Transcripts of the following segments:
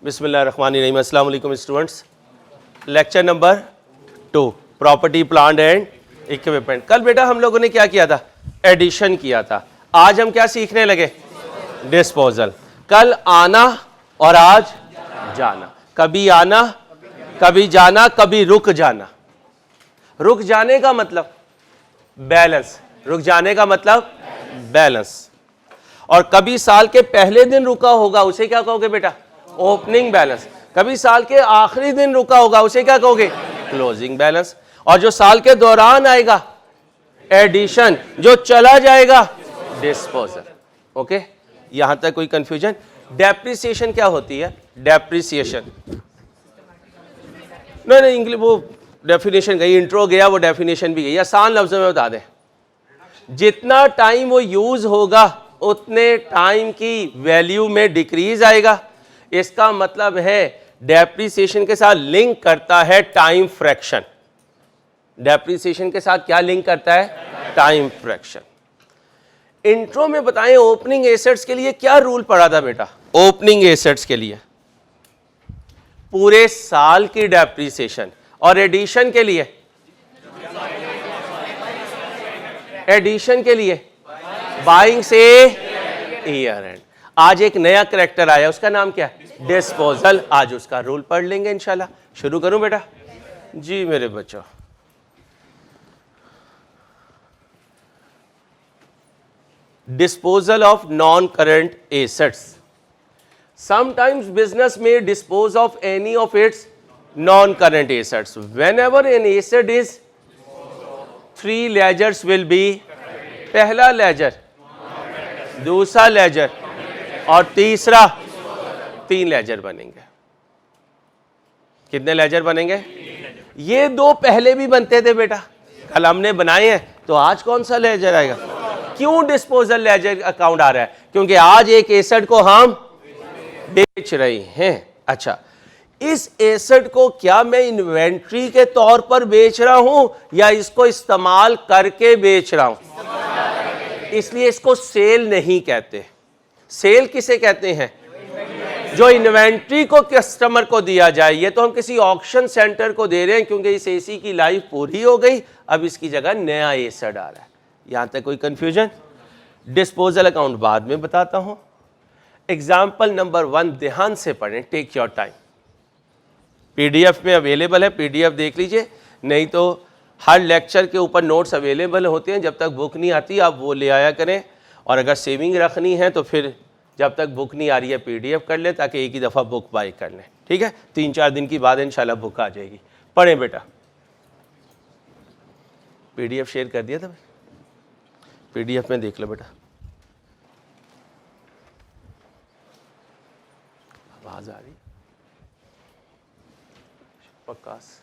बिस्मिल्लाहिर्रहमानिर्रहीम। अस्सलाम वालेकुम students. Lecture number 2, property plant and equipment. कल बेटा हम लोगों ने क्या किया था? एडिशन किया था। आज हम क्या सीखने लगे? डिस्पोजल। कल आना और आज जाना। कभी आना, कभी जाना, कभी रुक जाना। रुक जाने का मतलब बैलेंस, रुक जाने का मतलब बैलेंस। और कभी साल के पहले दिन रुका होगा उसे क्या कहोगे बेटा? Opening balance. कभी साल के आखिरी दिन रुका होगा उसे क्या कहोगे? Closing balance. और जो साल के दौरान आएगा एडिशन, जो चला जाएगा डिस्पोजल। ओके, यहां तक कोई कंफ्यूजन? डेप्रिसिएशन क्या होती है? डेप्रिसिएशन नहीं इंग्लिश वो डेफिनेशन गई, इंट्रो गया, वो डेफिनेशन भी गई। आसान लफ्जों में बता दें, जितना टाइम वो यूज होगा उतने टाइम की वैल्यू में डिक्रीज आएगा। इसका मतलब है डेप्रिसिएशन के साथ लिंक करता है टाइम फ्रैक्शन। डेप्रिसिएशन के साथ क्या लिंक करता है? Time fraction. इंट्रो में बताएं ओपनिंग एसेट्स के लिए क्या रूल पड़ा था बेटा? ओपनिंग एसेट्स के लिए पूरे साल की डेप्रिसिएशन, और एडिशन के लिए बाइंग से ईयर एंड। आज एक नया करेक्टर आया, उसका नाम क्या है? डिस्पोजल। आज उसका रूल पढ़ लेंगे इंशाल्लाह। शुरू करूं बेटा? जी मेरे बच्चों, disposal of non-current assets. Sometimes business may dispose of any of its non-current assets. Whenever an asset is, three ledgers will be, पहला लेजर, दूसरा लेजर और तीसरा, तीन लेजर बनेंगे। कितने लेजर बनेंगे? ये दो पहले भी बनते थे बेटा, कल हमने बनाए हैं, तो आज कौन सा लेजर आएगा? क्यों डिस्पोजल लेजर अकाउंट आ रहा है? क्योंकि आज एक एसेट को हम बेच रहे हैं। अच्छा, इस एसेट को क्या मैं इन्वेंट्री के तौर पर बेच रहा हूं या इसको इस्तेमाल करके बेच रहा हूं? इसलिए इसको सेल नहीं कहते। सेल किसे कहते हैं? जो इन्वेंट्री को कस्टमर को दिया जाए। ये तो हम किसी ऑक्शन सेंटर को दे रहे हैं क्योंकि इस एसी की लाइफ पूरी हो गई, अब इसकी जगह नया एसेट आ रहा है। यहां तक कोई कंफ्यूजन? डिस्पोजल अकाउंट बाद में बताता हूं। एग्जाम्पल नंबर 1 ध्यान से पढ़ें, टेक योर टाइम। पीडीएफ में अवेलेबल है, पीडीएफ देख लीजिए, नहीं तो हर लेक्चर के ऊपर नोट्स अवेलेबल होते हैं। जब तक बुक नहीं आती आप वो ले आया करें, और अगर सेविंग रखनी है तो फिर जब तक बुक नहीं आ रही है पीडीएफ कर लें, ताकि एक ही दफ़ा बुक बाय कर लें। ठीक है, 3-4 दिन की बाद इंशाल्लाह बुक आ जाएगी। पढ़ें बेटा। पीडीएफ शेयर कर दिया था, पीडीएफ में देख लो बेटा। आवाज आ रही? पक्कास।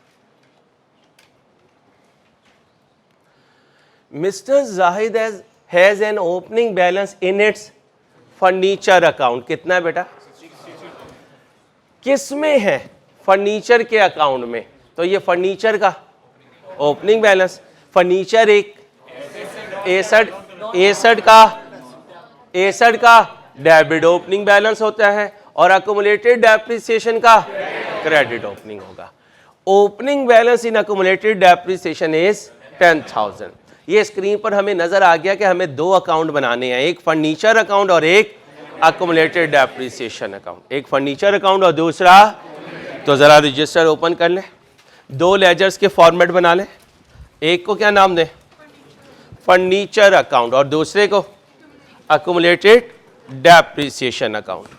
Mister Zahid has an opening balance in its furniture account. कितना है बेटा? किस में है? फर्नीचर के अकाउंट में। तो ये फर्नीचर का ओपनिंग बैलेंस। फर्नीचर एक एसेट का डेबिट ओपनिंग बैलेंस होता है, और अक्यूमुलेटेड डेप्रिसिएशन का क्रेडिट ओपनिंग होगा। Opening balance in accumulated depreciation is 10,000। ये स्क्रीन पर हमें नजर आ गया कि हमें दो अकाउंट बनाने हैं, एक फर्नीचर अकाउंट और एक अक्यूमुलेटेड डेप्रिसिएशन अकाउंट। एक फर्नीचर अकाउंट और दूसरा, तो जरा रजिस्टर ओपन कर लें, दो लेजर्स के फॉर्मेट बना लें। एक को क्या नाम दें? फर्नीचर अकाउंट, और दूसरे को अक्यूमुलेटेड डेप्रिसिएशन अकाउंट।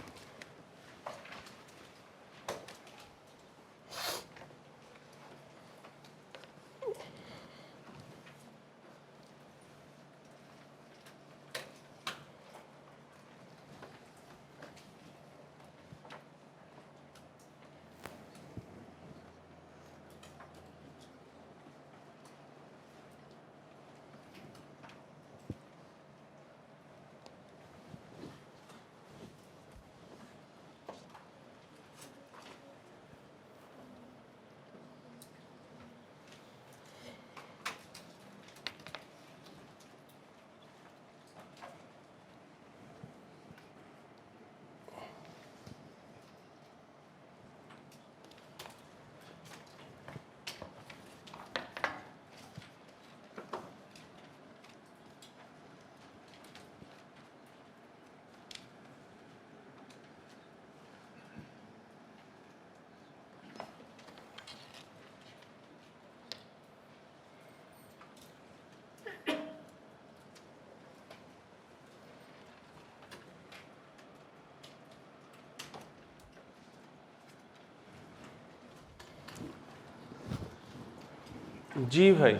जी भाई,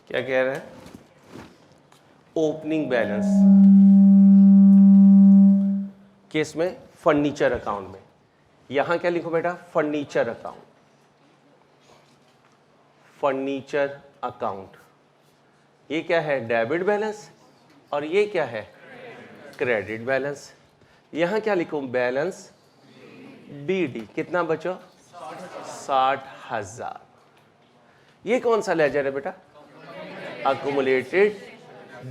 क्या कह रहे हैं? ओपनिंग बैलेंस किस में? फर्नीचर अकाउंट में। यहां क्या लिखो बेटा? Furniture account, furniture account. ये क्या है? Debit balance. और ये क्या है? Credit balance. यहां क्या लिखूं? Balance BD। कितना बचो? 60,000। ये कौन सा लेजर है बेटा? Accumulated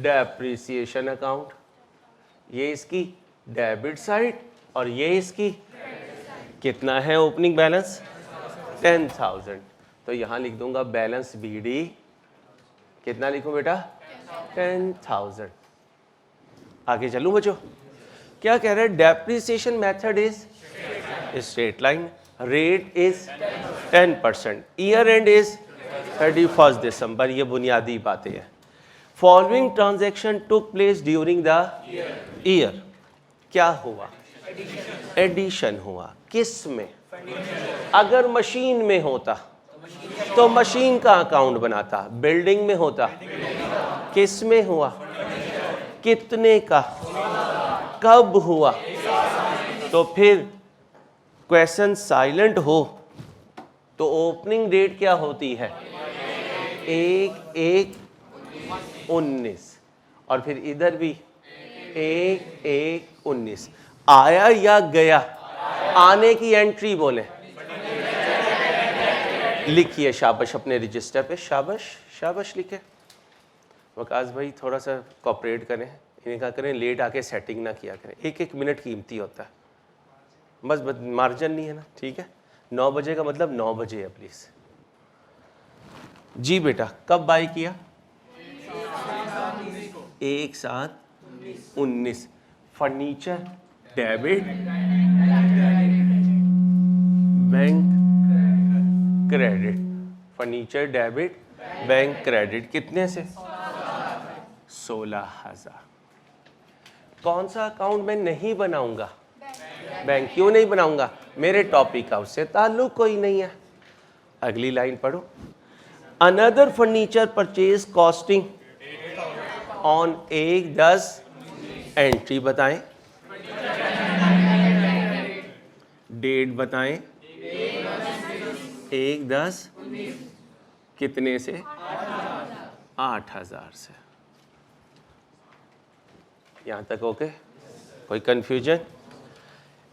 depreciation account. ये इसकी डेबिट साइड और ये इसकी कितना है ओपनिंग बैलेंस? 10,000। तो यहां लिख दूंगा बैलेंस BD। कितना लिखूं बेटा? 10,000। आगे चलूं बच्चों? क्या कह रहे हैं? Depreciation method is straight line, rate is 10%, year and is 31 दिसंबर। ये बुनियादी बातें हैं। Following transaction took place during the year. क्या हुआ? एडिशन हुआ। किस में? अगर मशीन में होता तो मशीन का अकाउंट बनाता, बिल्डिंग में होता किस में हुआ? कितने का? कब हुआ? तो फिर क्वेश्चन साइलेंट हो तो ओपनिंग डेट क्या होती है? 1/1/19। और फिर इधर भी 1/1/19। आया या गया? आने की एंट्री बोले, लिखिए शाबाश अपने रजिस्टर पे। शाबाश शाबाश लिखे। वकास भाई थोड़ा सा कोऑपरेट करें, इन्हें कहा करें लेट आके सेटिंग ना किया करें। 1-1 मिनट कीमती होता है, बस मार्जिन नहीं है ना। ठीक है, 9 बजे का मतलब 9 बजे है प्लीज। जी बेटा, कब बाय किया? 1/7/19। Furniture debit, bank credit. Furniture debit, bank credit. कितने से? 16,000। कौन सा अकाउंट मैं नहीं बनाऊंगा? बैंक। क्यों नहीं बनाऊंगा? मेरे टॉपिक का उससे ताल्लुक कोई नहीं है। अगली लाइन पढ़ो। Another furniture purchase costing on 1/10 entry बताएं, डेट बताएं। 1/10 कितने से? 8,000 से। यहां तक ओके? कोई कंफ्यूजन?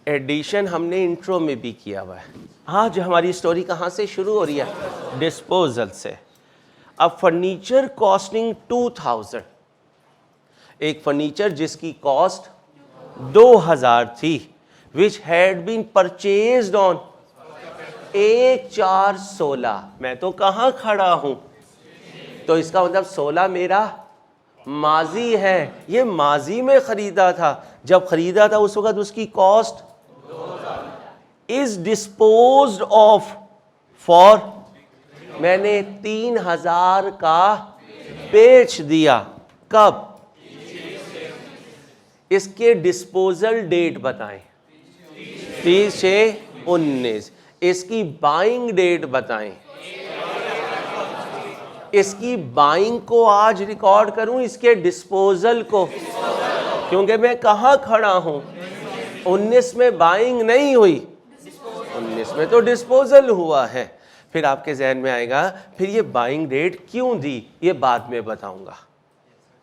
एडिशन हमने इंट्रो में भी किया हुआ है। आज हमारी स्टोरी कहाँ से शुरू हो रही है? डिस्पोजल से। अब फर्नीचर कॉस्टिंग 2,000, एक फर्नीचर जिसकी कॉस्ट 2,000 थी, which had been purchased on 1/4/16। मैं तो कहाँ खड़ा हूं? तो इसका मतलब 16 मेरा माजी है। ये माजी में खरीदा था। जब खरीदा था उस वक्त उसकी cost is disposed of for, मैंने 3,000 का बेच दिया। कब? इसके डिस्पोजल डेट बताएं। 30/6/19। इसकी बाइंग डेट बताएं। इसकी बाइंग को आज रिकॉर्ड करूं, इसके डिस्पोजल को, क्योंकि मैं कहां खड़ा हूं? 19 में बाइंग नहीं हुई, 19 में तो डिस्पोजल हुआ है। फिर आपके जहन में आएगा फिर ये बाइंग डेट क्यों दी, ये बाद में बताऊंगा।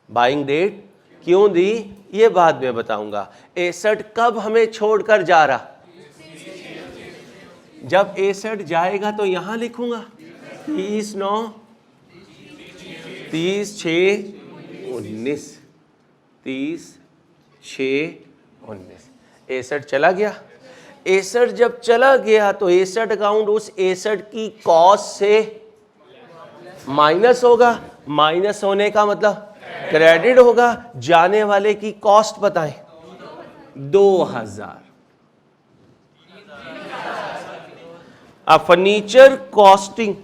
बाइंग डेट क्यों दी ये बाद में बताऊंगा। एसेट कब हमें छोड़कर जा रहा? जब एसेट जाएगा तो यहां लिखूंगा 30/9 30/6/19। 30/6/19 एसेट चला गया। एसेट जब चला गया तो एसेट अकाउंट उस एसेट की कॉस्ट से माइनस होगा। माइनस होने का मतलब क्रेडिट होगा। जाने वाले की कॉस्ट बताएं। 2,000। अब फर्नीचर कॉस्टिंग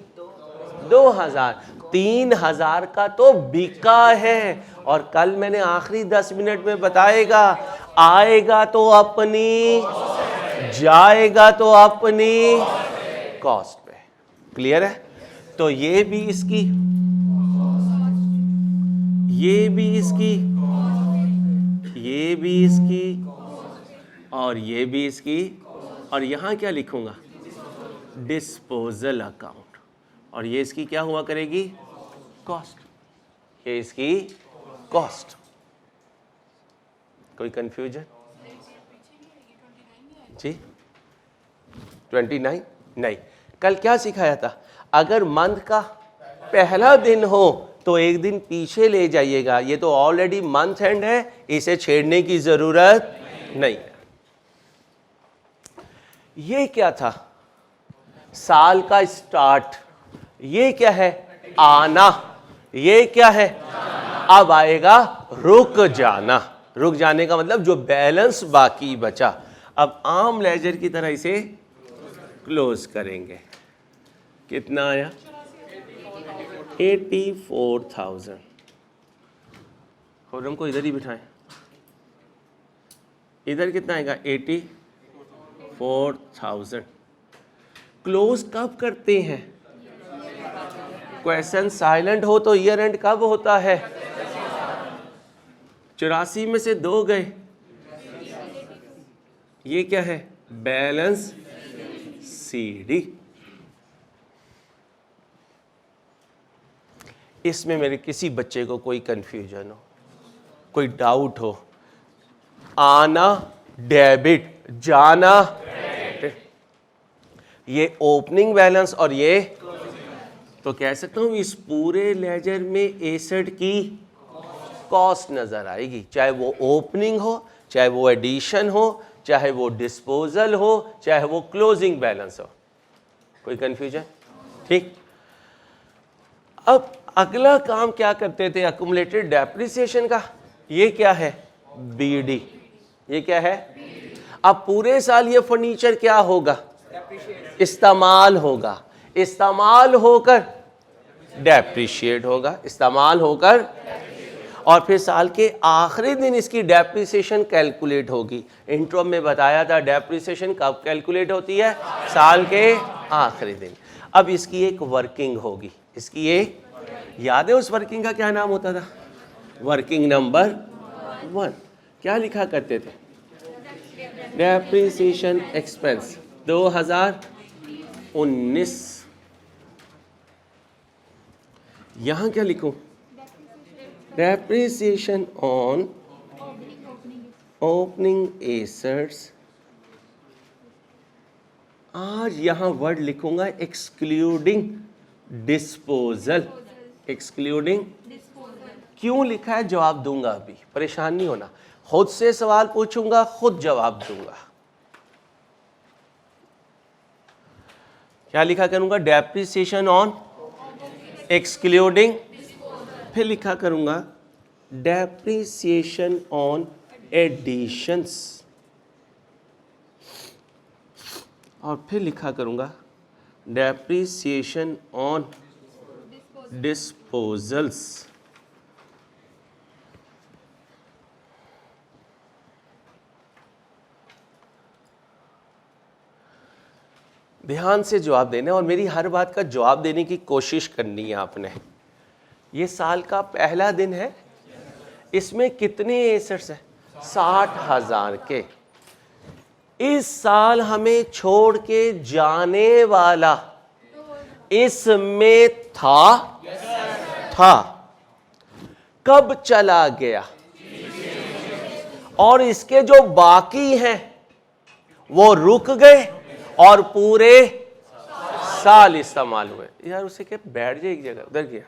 2,000, 3,000 का तो बिका है। और कल मैंने आखिरी 10 मिनट में बताएगा, आएगा तो अपनी, जाएगा तो अपनी कॉस्ट पे। क्लियर है? तो ये भी इसकी, ये भी इसकी, ये भी इसकी, और ये भी इसकी, और यहां क्या लिखूंगा? Disposal account. और ये इसकी क्या हुआ करेगी? कॉस्ट। ये इसकी कॉस्ट। कोई कंफ्यूजन? जी 29 नहीं। कल क्या सिखाया था? अगर मंथ का पहला दिन हो तो एक दिन पीछे ले जाइएगा। ये तो ऑलरेडी मंथ एंड है, इसे छेड़ने की जरूरत नहीं है। ये क्या था? साल का स्टार्ट। ये क्या है? आना। ये क्या है? अब आएगा रुक जाना। रुक जाने का मतलब जो बैलेंस बाकी बचा, अब आम लेजर की तरह इसे क्लोज करेंगे। कितना आया? 84,000। खुर्रम को इधर ही बिठाएं। इधर कितना आएगा? 84,000। क्लोज कब करते हैं? क्वेश्चन साइलेंट हो तो ईयर एंड कब होता है? 84 में से 2 गए। ये क्या है? Balance CD। इसमें मेरे किसी बच्चे को कोई कंफ्यूजन हो, कोई डाउट हो? आना डेबिट, जाना ये ओपनिंग बैलेंस, और ये तो कह सकता हूं इस पूरे लेजर में एसेट की कॉस्ट नजर आएगी, चाहे वो ओपनिंग हो, चाहे वो एडिशन हो, चाहे वो डिस्पोजल हो, चाहे वो क्लोजिंग बैलेंस हो। कोई कंफ्यूजन? ठीक। अब अगला काम क्या करते थे? अक्यूमुलेटेड डेप्रिसिएशन का। ये क्या है? BD। ये क्या है? अब पूरे साल ये फर्नीचर क्या होगा? इस्तेमाल होगा। इस्तेमाल होकर डेप्रिशिएट होगा। इस्तेमाल होकर, और फिर साल के आखिरी दिन इसकी डेप्रिसिएशन कैलकुलेट होगी। इंट्रो में बताया था डेप्रिसिएशन कब कैलकुलेट होती है? साल के आखिरी दिन। अब इसकी एक वर्किंग होगी। इसकी एक, याद है उस वर्किंग का क्या नाम होता था? Working number 1। क्या लिखा करते थे? Depreciation expense 2019। यहां क्या लिखूं? Depreciation on opening assets. आज यहां वर्ड लिखूंगा एक्सक्लूडिंग डिस्पोजल। एक्सक्लूडिंग। क्यों लिखा है? जवाब दूंगा, अभी परेशान नहीं होना। खुद से सवाल पूछूंगा, खुद जवाब दूंगा। क्या लिखा करूंगा? डेप्रिसिएशन ऑन एक्सक्लूडिंग, फिर लिखा करूंगा डेप्रिसिएशन ऑन एडिशंस, और फिर लिखा करूंगा डेप्रिसिएशन ऑन डिस्पोजल्स। ध्यान से जवाब देना, और मेरी हर बात का जवाब देने की कोशिश करनी है आपने। ये साल का पहला दिन है। इसमें कितने एसेट्स हैं? 60,000 के। इस साल हमें छोड़ के जाने वाला इसमें था? था। कब चला गया? और इसके जो बाकी हैं वो रुक गए और पूरे साल इस्तेमाल हुए। यार उसे क्या, बैठ जाए एक जगह, उधर गया।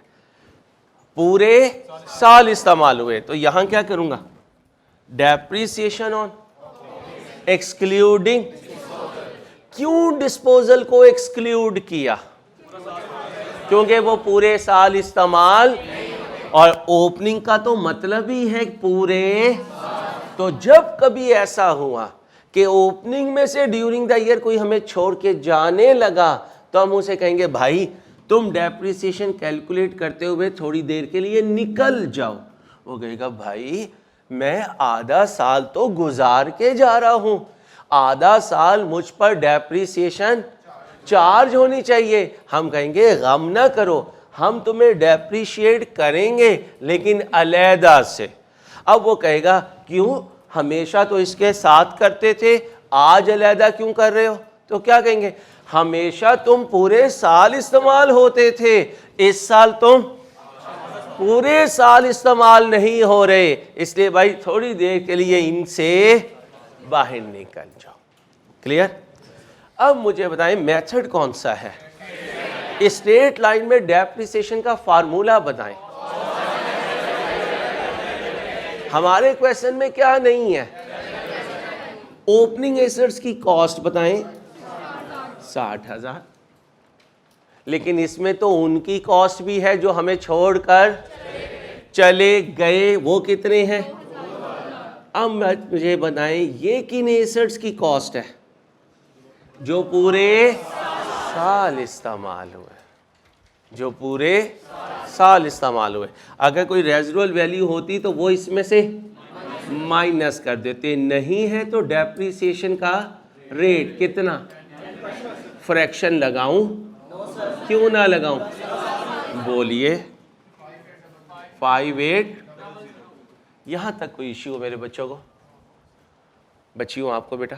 पूरे साल इस्तेमाल हुए। तो यहां क्या करूंगा? Depreciation on excluding. क्यों डिस्पोजल को एक्सक्लूड किया? क्योंकि वो पूरे साल इस्तेमाल, और ओपनिंग का तो मतलब ही है पूरे। तो जब कभी ऐसा हुआ कि ओपनिंग में से ड्यूरिंग द ईयर कोई हमें छोड़ के जाने लगा, तो हम उसे कहेंगे भाई तुम डेप्रिसिएशन कैलकुलेट करते हुए थोड़ी देर के लिए निकल जाओ। वो कहेगा भाई मैं आधा साल तो गुजार के जा रहा हूं, आधा साल मुझ पर डेप्रिसिएशन चार्ज होनी चाहिए। हम कहेंगे गम ना करो, हम तुम्हें डेप्रिशिएट करेंगे लेकिन अलहदा से। अब वो कहेगा क्यों, हमेशा तो इसके साथ करते थे, आज अलहदा क्यों कर रहे हो? तो क्या कहेंगे, हमेशा तुम पूरे साल इस्तेमाल होते थे, इस साल तुम पूरे साल इस्तेमाल नहीं हो रहे, इसलिए भाई थोड़ी देर के लिए इनसे बाहर निकल जाओ। क्लियर? अब मुझे बताएं मेथड कौन सा है? स्ट्रेट लाइन में डेप्रिसिएशन का फार्मूला बताएं। हमारे क्वेश्चन में क्या नहीं है? ओपनिंग एसेट्स की कॉस्ट बताएं 60,000, लेकिन इसमें तो उनकी कॉस्ट भी है जो हमें छोड़कर चले गए, वो कितने हैं? अब मुझे बताएं ये किन एसेट्स की कॉस्ट है जो पूरे साल इस्तेमाल हुए, जो पूरे साल इस्तेमाल हुए। अगर कोई रेजिडुअल वैल्यू होती तो वो इसमें से माइनस कर देते, नहीं है तो डेप्रिसिएशन का रेट कितना, फ्रैक्शन लगाऊं क्यों ना लगाऊं? बोलिए 5/8। यहां तक कोई इश्यू हो मेरे बच्चों को? बच्चियों आपको बेटा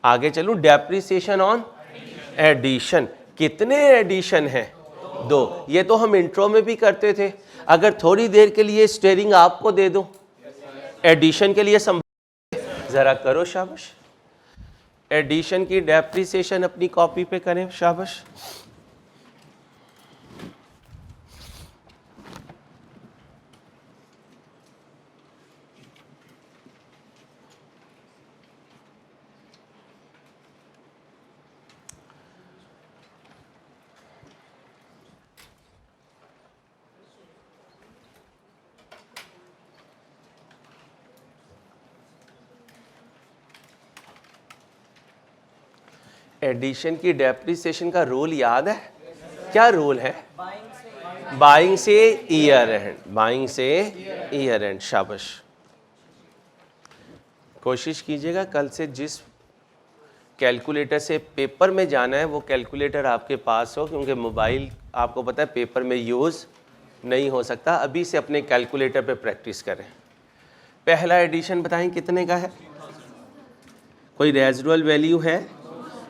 आगे चलूं। डेप्रिसिएशन ऑन एडिशन, कितने एडिशन है? 2। ये तो हम इंट्रो में भी करते थे। अगर थोड़ी देर के लिए स्टेयरिंग आपको दे दूं एडिशन के लिए, जरा करो शाबाश। एडिशन की डेप्रिसिएशन अपनी कॉपी पे करें शाबाश। एडिशन की डेप्रिसिएशन का रूल याद है? क्या रूल है? बाइंग से ईयर एंड, बाइंग से ईयर एंड। शाबाश। कोशिश कीजिएगा कल से जिस कैलकुलेटर से पेपर में जाना है वो कैलकुलेटर आपके पास हो, क्योंकि मोबाइल आपको पता है पेपर में यूज़ नहीं हो सकता। अभी से अपने कैलकुलेटर पे प्रैक्टिस करें। पहला एडिशन बताएं कितने का है? कोई रेजिडुअल वैल्यू है?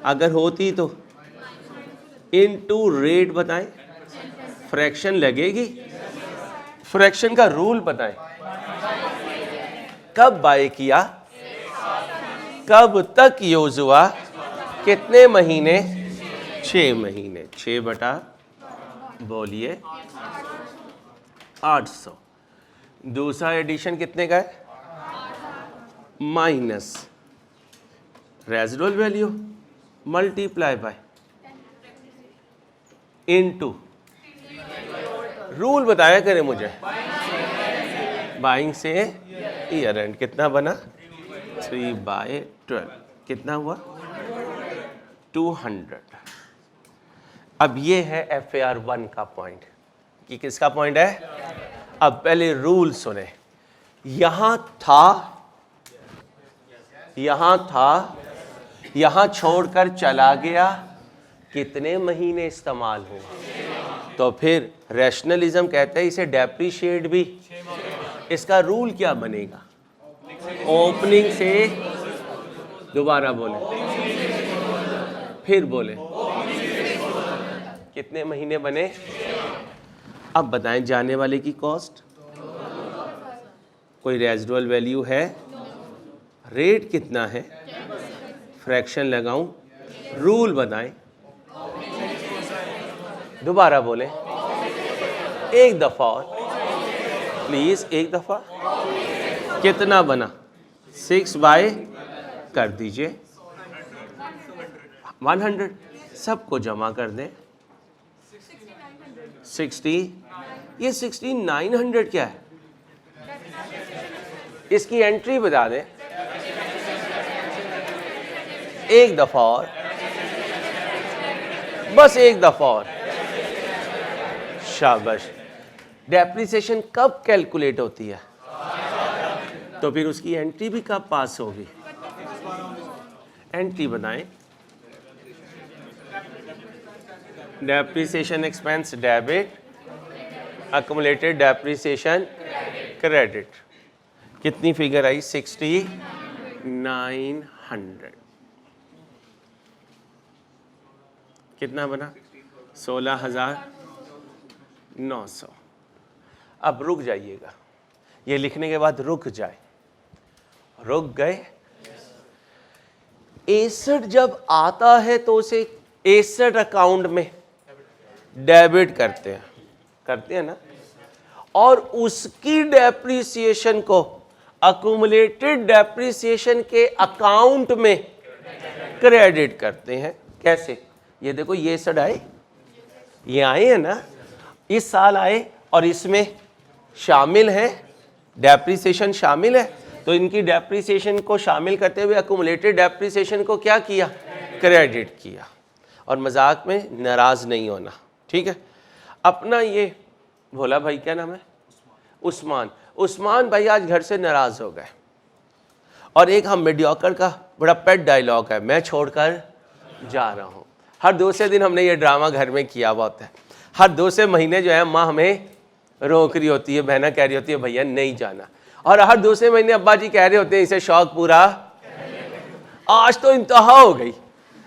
अगर होती तो इनटू रेट बताएं, फ्रैक्शन लगेगी, फ्रैक्शन का रूल बताएं, कब बाय किया, कब तक यूज हुआ, कितने महीने, 6 महीने, 6 बटा बोलिए 800। दूसरा एडिशन कितने का है? Minus residual value multiply by into, rule बताया करें मुझे, बाइंग से ईयर एंड। कितना बना? 3/12। कितना हुआ? 200। अब ये है FAR1 का पॉइंट कि किसका पॉइंट है? अब पहले रूल सुने। यहां था, यहां था, यहां छोड़कर चला गया, कितने महीने इस्तेमाल हुआ? तो फिर रैशनलिज्म कहता है इसे डेप्रिशिएट भी। इसका रूल क्या बनेगा? ओपनिंग से, दोबारा बोले, फिर बोले, कितने महीने बने? अब बताएं जाने वाले की कॉस्ट। कोई रेजिडुअल वैल्यू है? रेट कितना है? फ्रैक्शन लगाऊं, रूल बताएं, दोबारा बोले, एक दफा और प्लीज, एक दफा। कितना बना? 6 बाय कर दीजिए 100। सबको जमा कर दें 60। ये 6900 क्या है? इसकी एंट्री बता दें एक दफा और, बस एक दफा और। शाबाश। डेप्रिसिएशन कब कैलकुलेट होती है? तो फिर उसकी एंट्री भी कब पास होगी? एंट्री बनाएं depreciation expense debit, accumulated depreciation credit. कितनी फिगर आई? 6900। कितना बना? 16,900। अब रुक जाइएगा, ये लिखने के बाद रुक जाए, रुक गए। एसेट जब आता है तो उसे एसेट अकाउंट में डेबिट करते हैं ना, और उसकी डेप्रिसिएशन को अक्यूमुलेटेड डेप्रिसिएशन के अकाउंट में क्रेडिट करते हैं। कैसे? ये देखो, ये एसेट आए, ये आए हैं ना, इस साल आए और इसमें शामिल है, डेप्रिसिएशन शामिल है, तो इनकी डेप्रिसिएशन को शामिल करते हुए अक्यूमुलेटेड डेप्रिसिएशन को क्या किया? क्रेडिट किया। और मजाक में नाराज नहीं होना, ठीक है। अपना ये भोला भाई, क्या नाम है? उस्मान भाई आज घर से नाराज हो गए, और एक हम मीडियोकर का बड़ा पेट डायलॉग है, मैं छोड़कर जा रहा हूँ। हर दूसरे दिन हमने ये ड्रामा घर में किया हुआ होता है। हर दूसरे महीने जो है माँ हमें रोक रही होती है, बहना कह रही होती है भैया नहीं जाना, और हर दूसरे महीने अब्बा जी कह रहे होते हैं इसे शौक पूरा। आज तो इंतहा हो गई,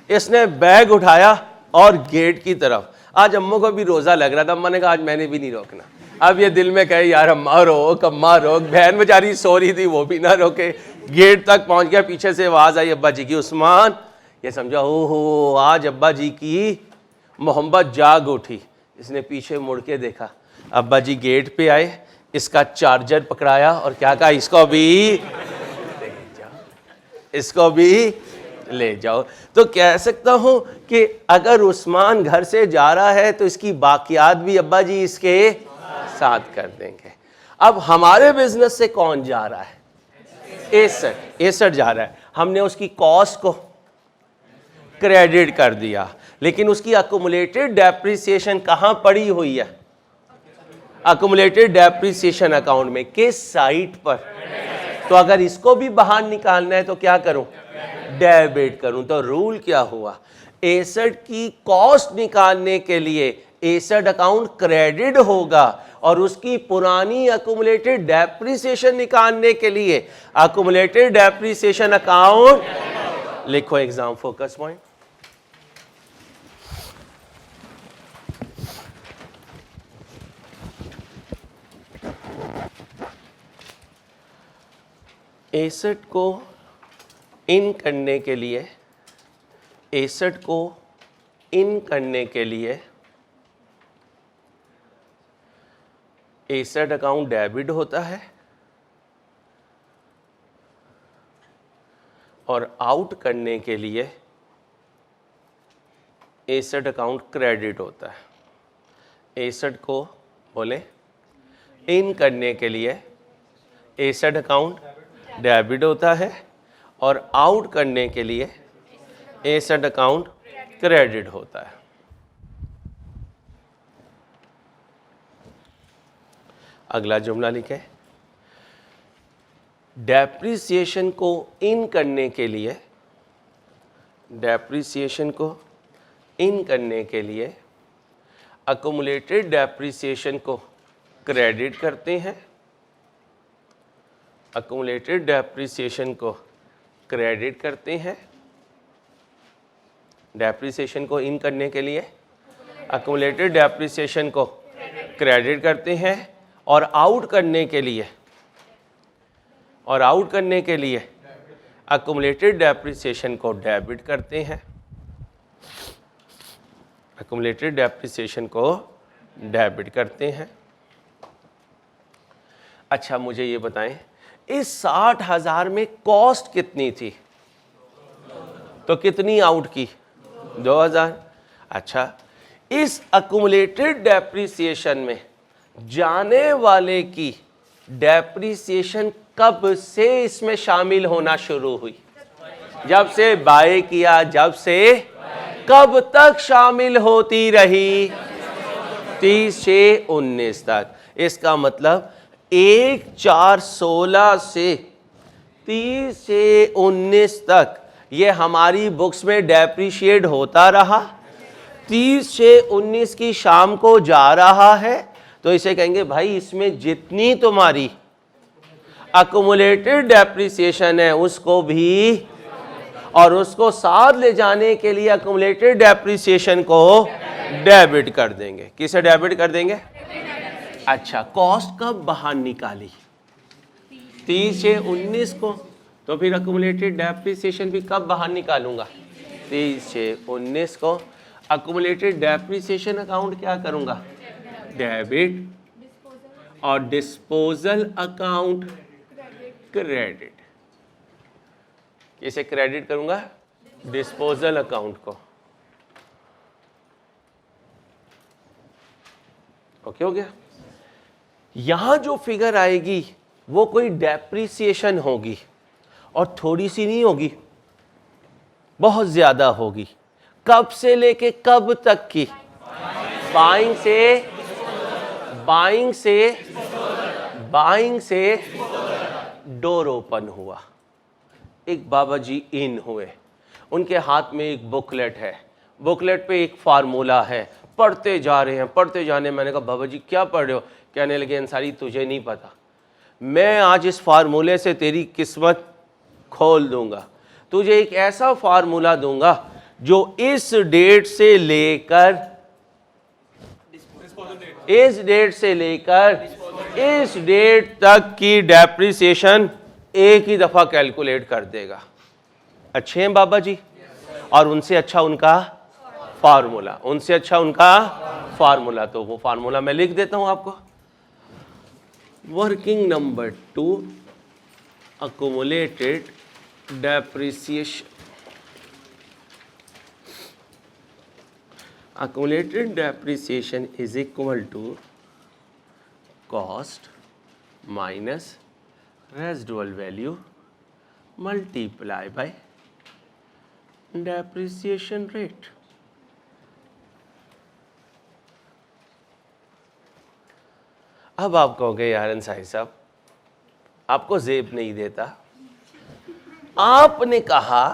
इसने बैग उठाया और गेट की तरफ। आज अम्मू को भी रोज़ा लग रहा था, अम्मा ने कहा आज मैंने भी नहीं रोकना। अब ये दिल में कहे यार अम्मा रोक, अम्मा रोक, बहन बेचारी सो रही थी वो भी ना रोके। गेट तक पहुंच गया, पीछे से आवाज़ आई अब्बा जी की, उस्मान। ये समझा ओहो आज अब्बा जी की मोहब्बत जाग उठी। इसने पीछे मुड़ के देखा, अब्बा जी गेट पे आए, इसका चार्जर पकड़ाया और क्या कहा, इसको भी ले जाओ, इसको भी ले जाओ। तो कह सकता हूं कि अगर उस्मान घर से जा रहा है तो इसकी बाकियात भी अब्बा जी इसके साथ कर देंगे। अब हमारे बिजनेस से कौन जा रहा है? एसेट जा रहा है। हमने उसकी कॉस्ट को क्रेडिट कर दिया, लेकिन उसकी अक्यूमुलेटेड डेप्रिसिएशन कहां पड़ी हुई है? अक्यूमुलेटेड डेप्रिसिएशन अकाउंट में। किस साइट पर? तो अगर इसको भी बाहर निकालना है तो क्या करूं? डेबिट करूं। तो रूल क्या हुआ? एसेट की कॉस्ट निकालने के लिए एसेट अकाउंट क्रेडिट होगा, और उसकी पुरानी अक्यूमुलेटेड डेप्रिसिएशन निकालने के लिए अक्यूमुलेटेड डेप्रिसिएशन अकाउंट लिखो। Exam focus point. एसेट को इन करने के लिए, एसेट को इन करने के लिए एसेट अकाउंट डेबिट होता है और आउट करने के लिए एसेट अकाउंट क्रेडिट होता है। एसेट को बोले इन करने के लिए एसेट अकाउंट डेबिट होता है और आउट करने के लिए एसेट अकाउंट क्रेडिट होता है। अगला जुमला लिखे। डेप्रिसिएशन को इन करने के लिए, डेप्रिसिएशन को इन करने के लिए अक्यूमुलेटेड डेप्रिसिएशन को क्रेडिट करते हैं, अक्यूमुलेटेड डेप्रिसिएशन को क्रेडिट करते हैं। डेप्रिसिएशन को इन करने के लिए अक्यूमुलेटेड डेप्रिसिएशन को क्रेडिट करते हैं और आउट करने के लिए, और आउट करने के लिए अक्यूमुलेटेड डेप्रिसिएशन को डेबिट करते हैं, अक्यूमुलेटेड डेप्रिसिएशन को डेबिट करते हैं। अच्छा मुझे ये बताएं, इस 60,000 में कॉस्ट कितनी थी? तो कितनी आउट की? 2,000। अच्छा, इस अक्यूमुलेटेड डेप्रिसिएशन में जाने वाले की डेप्रिसिएशन कब से इसमें शामिल होना शुरू हुई? जब से बाय किया, जब से कब तक शामिल होती रही? 30 से 19 तक। इसका मतलब 1/4/16 से 30 से 19 तक ये हमारी बुक्स में डेप्रिशिएट होता रहा। 30 से 19 की शाम को जा रहा है, तो इसे कहेंगे भाई इसमें जितनी तुम्हारी अक्युमुलेटेड डेप्रिसिएशन है उसको भी, और उसको साथ ले जाने के लिए अक्युमुलेटेड डेप्रिसिएशन को डेबिट कर देंगे। किसे डेबिट कर देंगे? अच्छा, कॉस्ट कब बाहर निकाली? 30 से 19 को, तो फिर अक्युमुलेटेड डेप्रिसिएशन भी कब बाहर निकालूंगा? 30 से 19 को। अक्युमुलेटेड डेप्रिसिएशन अकाउंट क्या करूंगा? डेबिट, और डिस्पोजल अकाउंट क्रेडिट। इसे क्रेडिट करूंगा डिस्पोजल अकाउंट को। ओके हो गया। यहां जो फिगर आएगी वो कोई डेप्रिसिएशन होगी, और थोड़ी सी नहीं होगी, बहुत ज्यादा होगी। कब से लेके कब तक की? बाइंग से डोर ओपन हुआ, एक बाबा जी इन हुए, उनके हाथ में एक बुकलेट है, बुकलेट पे एक फार्मूला है, पढ़ते जा रहे हैं, पढ़ते जाने। मैंने कहा बाबा जी क्या पढ़ रहे हो? कहने लगे अंसारी तुझे नहीं पता, मैं आज इस फार्मूले से तेरी किस्मत खोल दूंगा। तुझे एक ऐसा फार्मूला दूंगा जो इस डेट से लेकर इस डेट तक की डेप्रिसिएशन एक ही दफा कैलकुलेट कर देगा। अच्छे हैं बाबा जी? और उनसे अच्छा उनका फार्मूला, तो वो फार्मूला मैं लिख देता हूं आपको। Working number 2, accumulated depreciation. Accumulated depreciation is equal to cost minus residual value multiply by depreciation rate. अब आप कहोगे यार अंसारी साहब आपको जेब नहीं देता, आपने कहा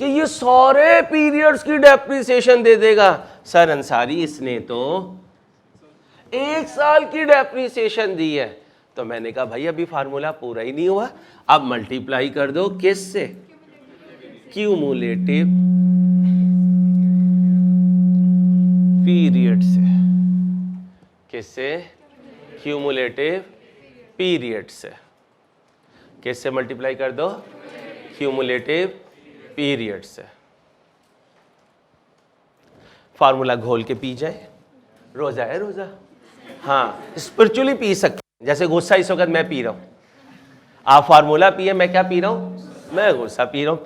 कि ये सारे पीरियड्स की डेप्रिसिएशन दे देगा। सर अंसारी इसने तो 1 साल की डेप्रिसिएशन दी है। तो मैंने कहा भाई अभी फार्मूला पूरा ही नहीं हुआ, अब मल्टीप्लाई कर दो किस से? क्यूमुलेटिव पीरियड से। किससे? क्यूमुलेटिव पीरियड से। किससे मल्टीप्लाई कर दो? क्यूमुलेटिव पीरियड से। फार्मूला घोल के पी जाए, रोजा है रोजा। हाँ, स्पिरिचुअली पी सकते, जैसे गुस्सा इस वक्त मैं पी रहा हूं, आप फार्मूला पिए, मैं क्या पी रहा हूं? मैं गुस्सा पी रहा हूं।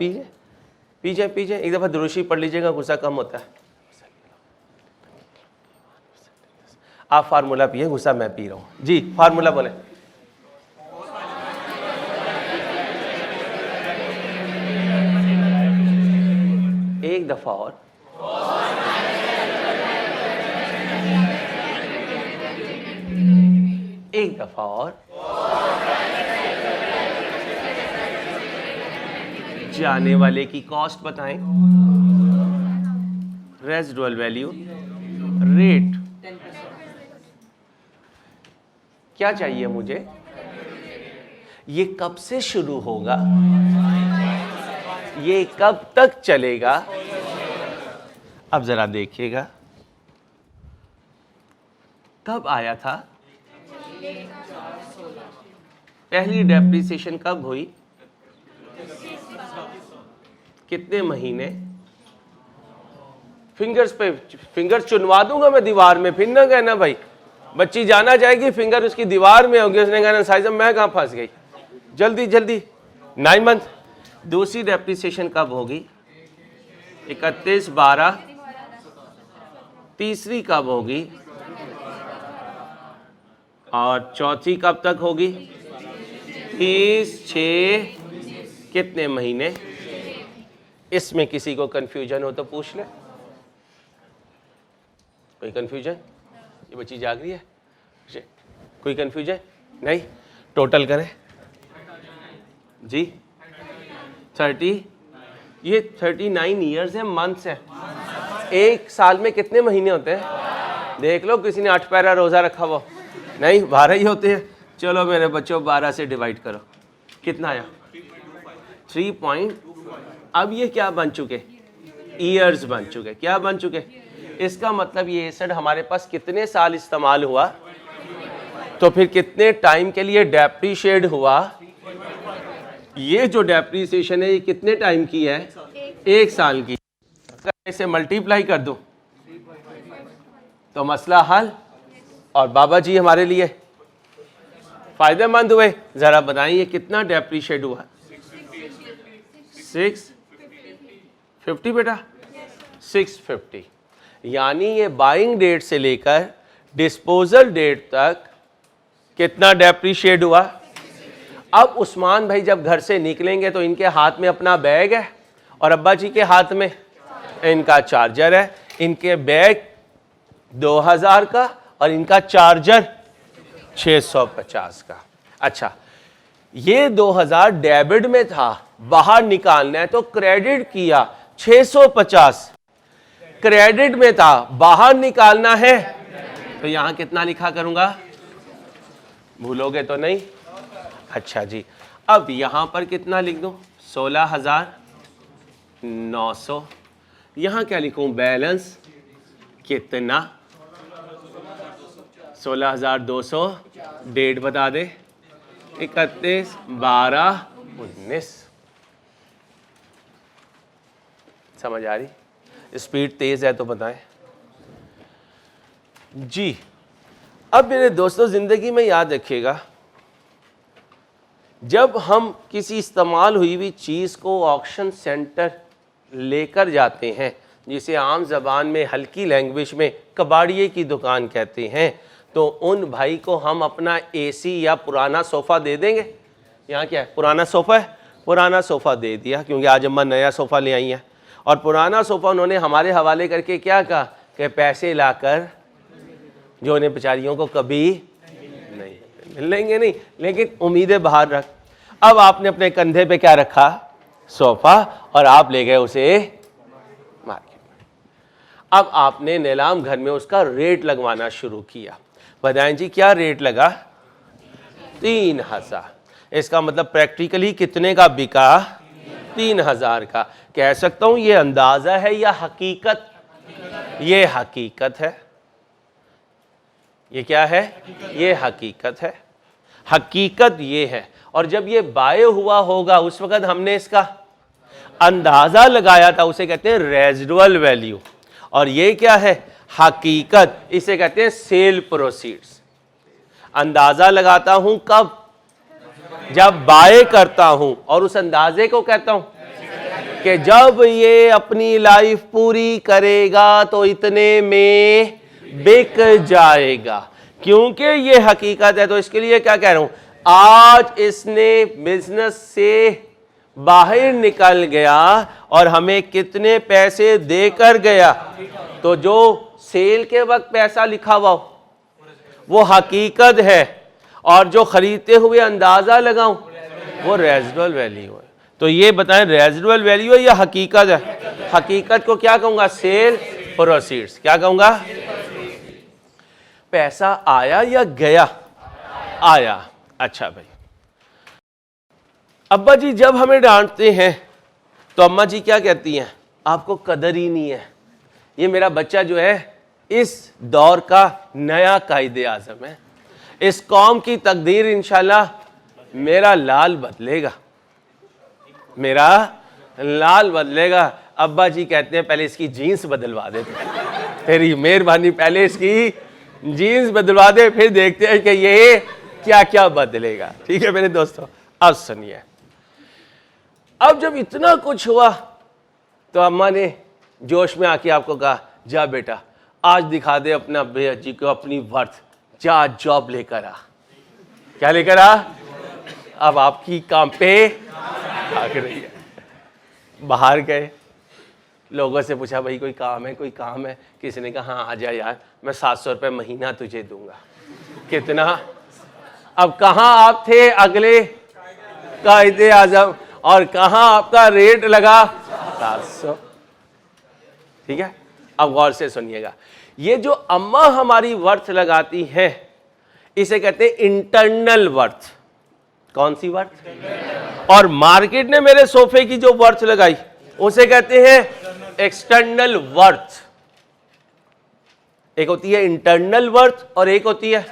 पी जाए। एक दफा दुरूशी पढ़ लीजिएगा, गुस्सा कम होता है। आप फार्मूला पिए, गुस्सा मैं पी रहा हूं। जी फार्मूला बोले। एक दफा और। एक दफा और। जाने वाले की कॉस्ट बताएं। Residual value rate. क्या चाहिए मुझे? ये कब से शुरू होगा, ये कब तक चलेगा? अब जरा देखिएगा, कब आया था? पहली डेप्रिसिएशन कब हुई? कितने महीने? फिंगर्स चुनवा दूंगा मैं दीवार में, फिर ना कहना भाई बच्ची जाना जाएगी फिंगर उसकी दीवार में होगी, उसने कहना साइज़ मैं कहां फंस गई। जल्दी 9 मंथ। दूसरी डेप्रिसिएशन कब होगी? 31/12। तीसरी कब होगी? और चौथी कब तक होगी? 30/6। कितने महीने? इसमें किसी को कंफ्यूजन हो तो पूछ ले। कोई कंफ्यूजन? ये बच्ची जाग रही है? कोई कंफ्यूजन नहीं? टोटल करें जी। 30, ये 39 ईयर्स है, मंथ्स है। एक साल में कितने महीने होते हैं? देख लो, किसी ने 8 पैरा रोजा रखा हुआ, नहीं 12 ही होते हैं। चलो मेरे बच्चों 12 से डिवाइड करो, कितना आया? 3 अब ये क्या बन चुके? ईयर्स बन चुके। क्या बन चुके? इसका मतलब ये एसिड हमारे पास कितने साल इस्तेमाल हुआ, तो फिर कितने टाइम के लिए डेप्रीशिएट हुआ। ये जो डेप्रीसिएशन है ये कितने टाइम की है? 1 साल की। इसे मल्टीप्लाई कर दो तो मसला हल, और बाबा जी हमारे लिए फायदेमंद हुए। जरा बताइए कितना डेप्रीशिएट हुआ? 650 बेटा, 650। यानी ये बाइंग डेट से लेकर डिस्पोजल डेट तक कितना डेप्रीशिएट हुआ। अब उस्मान भाई जब घर से निकलेंगे तो इनके हाथ में अपना बैग है और अब्बा जी के हाथ में इनका चार्जर है। इनके बैग 2000 का और इनका चार्जर 650 का। अच्छा, ये 2000 डेबिट में था, बाहर निकालना है तो क्रेडिट किया 650, क्रेडिट में था, बाहर निकालना है तो यहां कितना लिखा करूंगा? भूलोगे तो नहीं? अच्छा जी, अब यहां पर कितना लिख दूं? 16,900। यहां क्या लिखूं? बैलेंस कितना? 16,200। डेट बता दे, 31/12/19। समझ आ रही? स्पीड तेज है तो बताएं जी। अब मेरे दोस्तों, जिंदगी में याद रखिएगा, जब हम किसी इस्तेमाल हुई हुई चीज़ को ऑक्शन सेंटर लेकर जाते हैं, जिसे आम ज़बान में हल्की लैंग्वेज में कबाड़िए की दुकान कहते हैं, तो उन भाई को हम अपना एसी या पुराना सोफ़ा दे देंगे। यहाँ क्या है? पुराना सोफ़ा है, पुराना सोफ़ा दे दिया, क्योंकि आज अम्मा नया सोफ़ा ले आई हैं। और पुराना सोफ़ा उन्होंने हमारे हवाले करके क्या कहा कि पैसे लाकर, जो उन्हें बेचारियों को कभी नहीं मिलेंगे नहीं, लेकिन उम्मीदें बाहर रख। अब आपने अपने कंधे पे क्या रखा? सोफा, और आप ले गए उसे मार्केट में। अब आपने नीलाम घर में उसका रेट लगवाना शुरू किया। बताएं जी क्या रेट लगा? 3000। इसका मतलब प्रैक्टिकली कितने का बिका? 3000 का। कह सकता हूं ये अंदाजा है या हकीकत? ये हकीकत है। ये क्या है? ये हकीकत है। हकीकत ये है। और जब ये बाय हुआ होगा उस वक्त हमने इसका अंदाजा लगाया था, उसे कहते हैं रेजिडुअल वैल्यू। और ये क्या है? हकीकत। इसे कहते हैं सेल प्रोसीड्स। अंदाजा लगाता हूं कब? जब बाय करता हूं, और उस अंदाजे को कहता हूं कि जब ये अपनी लाइफ पूरी करेगा तो इतने में बिक जाएगा। क्योंकि ये हकीकत है तो इसके लिए क्या कह रहा हूं? आज इसने बिजनेस से बाहर निकल गया और हमें कितने पैसे देकर गया, तो जो सेल के वक्त पैसा लिखा हुआ वो हकीकत है, और जो खरीदते हुए अंदाजा लगाऊं वो रेजिडुअल वैल्यू है। तो ये बताएं रेजिडुअल वैल्यू है या हकीकत है? हकीकत को क्या कहूंगा? Sale proceeds. क्या कहूंगा? पैसा आया या गया? आया। अच्छा भाई, अब्बा जी जब हमें डांटते हैं तो अम्मा जी क्या कहती हैं? आपको कदर ही नहीं है। ये मेरा बच्चा जो है इस दौर का नया कायदे आज़म है। इस कौम की तकदीर इंशाल्लाह मेरा लाल बदलेगा, मेरा लाल बदलेगा। अब्बा जी कहते हैं पहले इसकी जीन्स बदलवा दे, तेरी मेहरबानी, पहले इसकी जीन्स बदलवा दे, फिर देखते हैं कि ये क्या क्या बदलेगा। ठीक है मेरे दोस्तों, अब सुनिए। अब जब इतना कुछ हुआ तो अम्मा ने जोश में आके आपको कहा, जा बेटा आज दिखा दे अपना अब्बा जी को अपनी वर्थ, जा जॉब लेकर आ। क्या लेकर आ? अब आपकी काम पे भाग रही है। बाहर गए, लोगों से पूछा भाई कोई काम है, कोई काम है? किसी ने कहा हाँ आ जा यार, मैं 700 रुपये महीना तुझे दूंगा। कितना? अब कहाँ आप थे अगले कायदे आज़म, और कहाँ आपका रेट लगा? 700। ठीक है, अब गौर से सुनिएगा, ये जो अम्मा हमारी वर्थ लगाती है इसे कहते हैं इंटरनल वर्थ। कौन सी वर्थ? और मार्केट ने मेरे सोफे की जो वर्थ लगाई उसे कहते हैं एक्सटर्नल वर्थ। एक होती है इंटरनल वर्थ और एक होती है,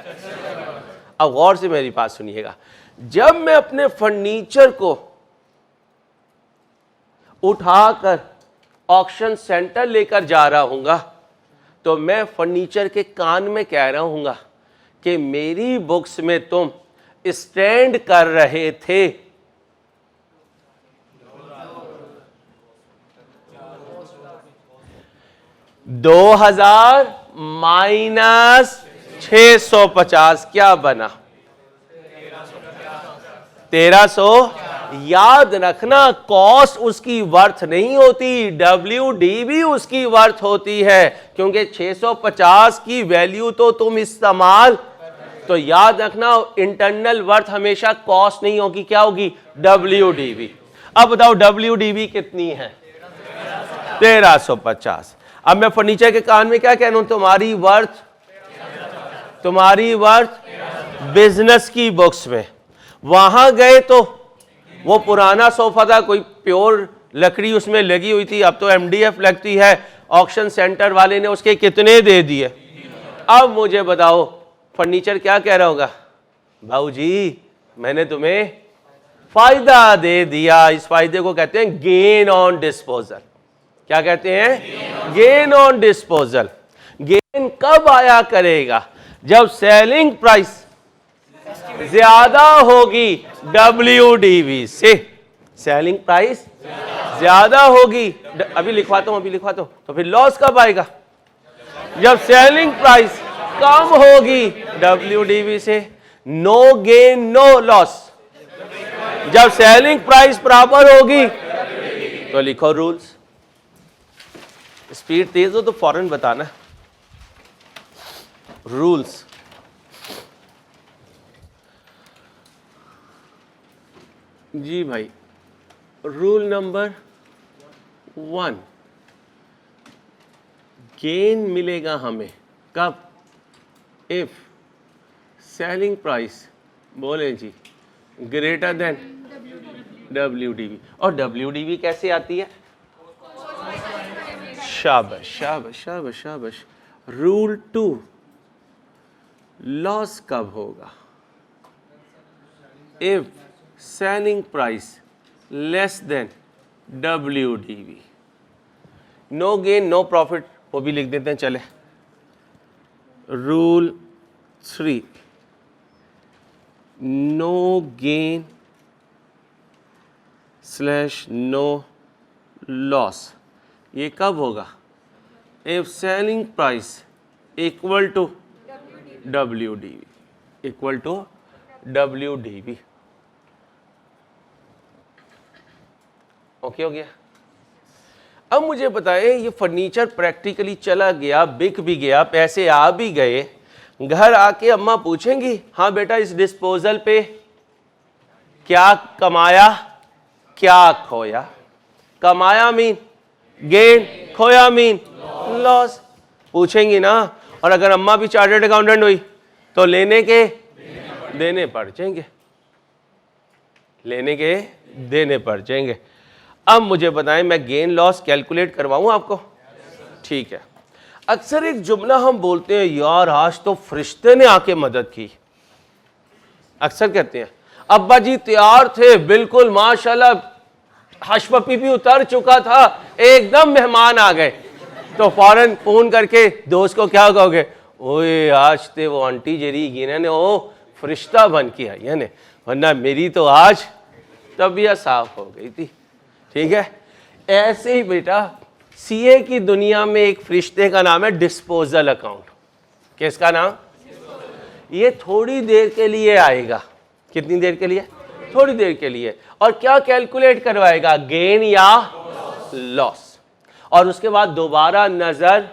अब गौर से मेरी बात सुनिएगा, जब मैं अपने फर्नीचर को उठाकर ऑक्शन सेंटर लेकर जा रहा हूंगा तो मैं फर्नीचर के कान में कह रहा हूंगा कि मेरी बुक्स में तुम स्टैंड कर रहे थे, $2000 माइनस 650 क्या बना? 1300। याद रखना, कॉस्ट उसकी वर्थ नहीं होती, WDV उसकी वर्थ होती है, क्योंकि 650 की वैल्यू तो तुम इस्तेमाल, तो याद रखना इंटरनल वर्थ हमेशा कॉस्ट नहीं होगी, क्या होगी? WDV। अब बताओ WDV कितनी है? 1350। अब मैं फर्नीचर के कान में क्या कह रहा हूं? तुम्हारी वर्थ बिजनेस की बुक्स में। वहां गए तो वो पुराना सोफा था, कोई प्योर लकड़ी उसमें लगी हुई थी, अब तो MDF लगती है, ऑक्शन सेंटर वाले ने उसके कितने दे दिए? अब मुझे बताओ फर्नीचर क्या कह रहा होगा? भाऊ जी मैंने तुम्हें फायदा दे दिया। इस फायदे को कहते हैं गेन ऑन डिस्पोजल। क्या कहते हैं? Gain on disposal. गेन कब आया करेगा? जब सेलिंग प्राइस ज्यादा होगी WDV से। सेलिंग प्राइस ज्यादा होगी, अभी लिखवाता हूं, तो फिर लॉस कब आएगा? जब सेलिंग प्राइस कम होगी WDV से। No gain no loss. जब सेलिंग प्राइस बराबर होगी तो लिखो रूल्स। स्पीड तेज हो तो फौरन बताना। रूल्स, जी भाई, रूल नंबर 1, गेन मिलेगा हमें कब? इफ सेलिंग प्राइस, बोले जी, ग्रेटर देन WDV। और WDV कैसे आती है? शाबाश शाबाश शाबाश शाबाश। रूल 2, लॉस कब होगा? If selling price less than WDV। No gain no profit, वो भी लिख देते हैं, चले। Rule 3, no gain / no loss. ये कब होगा? If selling price equal to WDV। Okay हो गया? अब मुझे बताएं, ये फर्नीचर प्रैक्टिकली चला गया, बिक भी गया, पैसे आ भी गए, घर आके अम्मा पूछेंगी, हाँ बेटा इस डिस्पोजल पे क्या कमाया, क्या खोया? कमाया मीन गेन, खोया मीन लॉस। पूछेंगी ना। और अगर अम्मा भी चार्टर्ड अकाउंटेंट हुई तो लेने के देने पड़ जाएंगे, लेने के देने पड़ जाएंगे। अब मुझे बताएं, मैं गेन लॉस कैलकुलेट करवाऊं आपको? ठीक है। अक्सर एक जुमला हम बोलते हैं, यार आज तो फरिश्ते ने आके मदद की। अक्सर कहते हैं अब्बा जी तैयार थे बिल्कुल माशाल्लाह, हशपपी भी उतर चुका था, एकदम मेहमान आ गए। तो फौरन फोन करके दोस्त को क्या कहोगे? ओए आज ते वो आंटी जेरी गिने ने ओ फरिश्ता बन के आई है ने, वरना मेरी तो आज तबीयत साफ हो गई थी। ठीक है, ऐसे ही बेटा CA की दुनिया में एक फरिश्ते का नाम है डिस्पोजल अकाउंट। किसका नाम? ये थोड़ी देर के लिए आएगा। कितनी देर के लिए? थोड़ी देर के लिए। और क्या कैलकुलेट करवाएगा? गेन या लॉस। और उसके बाद दोबारा नजर,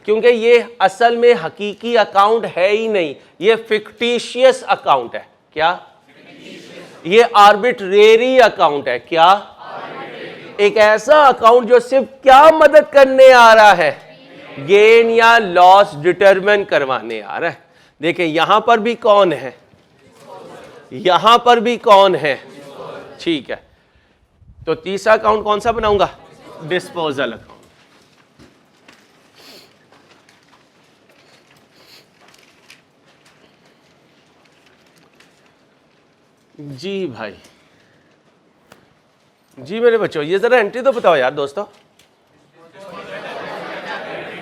क्योंकि ये असल में हकीकी अकाउंट है ही नहीं, ये फिक्टिशियस अकाउंट है। क्या? ये आर्बिट्रेरी अकाउंट है। क्या? एक ऐसा अकाउंट जो सिर्फ क्या मदद करने आ रहा है? गेन या लॉस डिटरमिन करवाने आ रहा है। देखिए यहां पर भी कौन है, यहां पर भी कौन है, ठीक है। तो तीसरा अकाउंट कौन सा बनाऊंगा, डिस्पोजल अकाउंट। जी भाई, जी मेरे बच्चों, ये जरा एंट्री तो बताओ यार दोस्तों।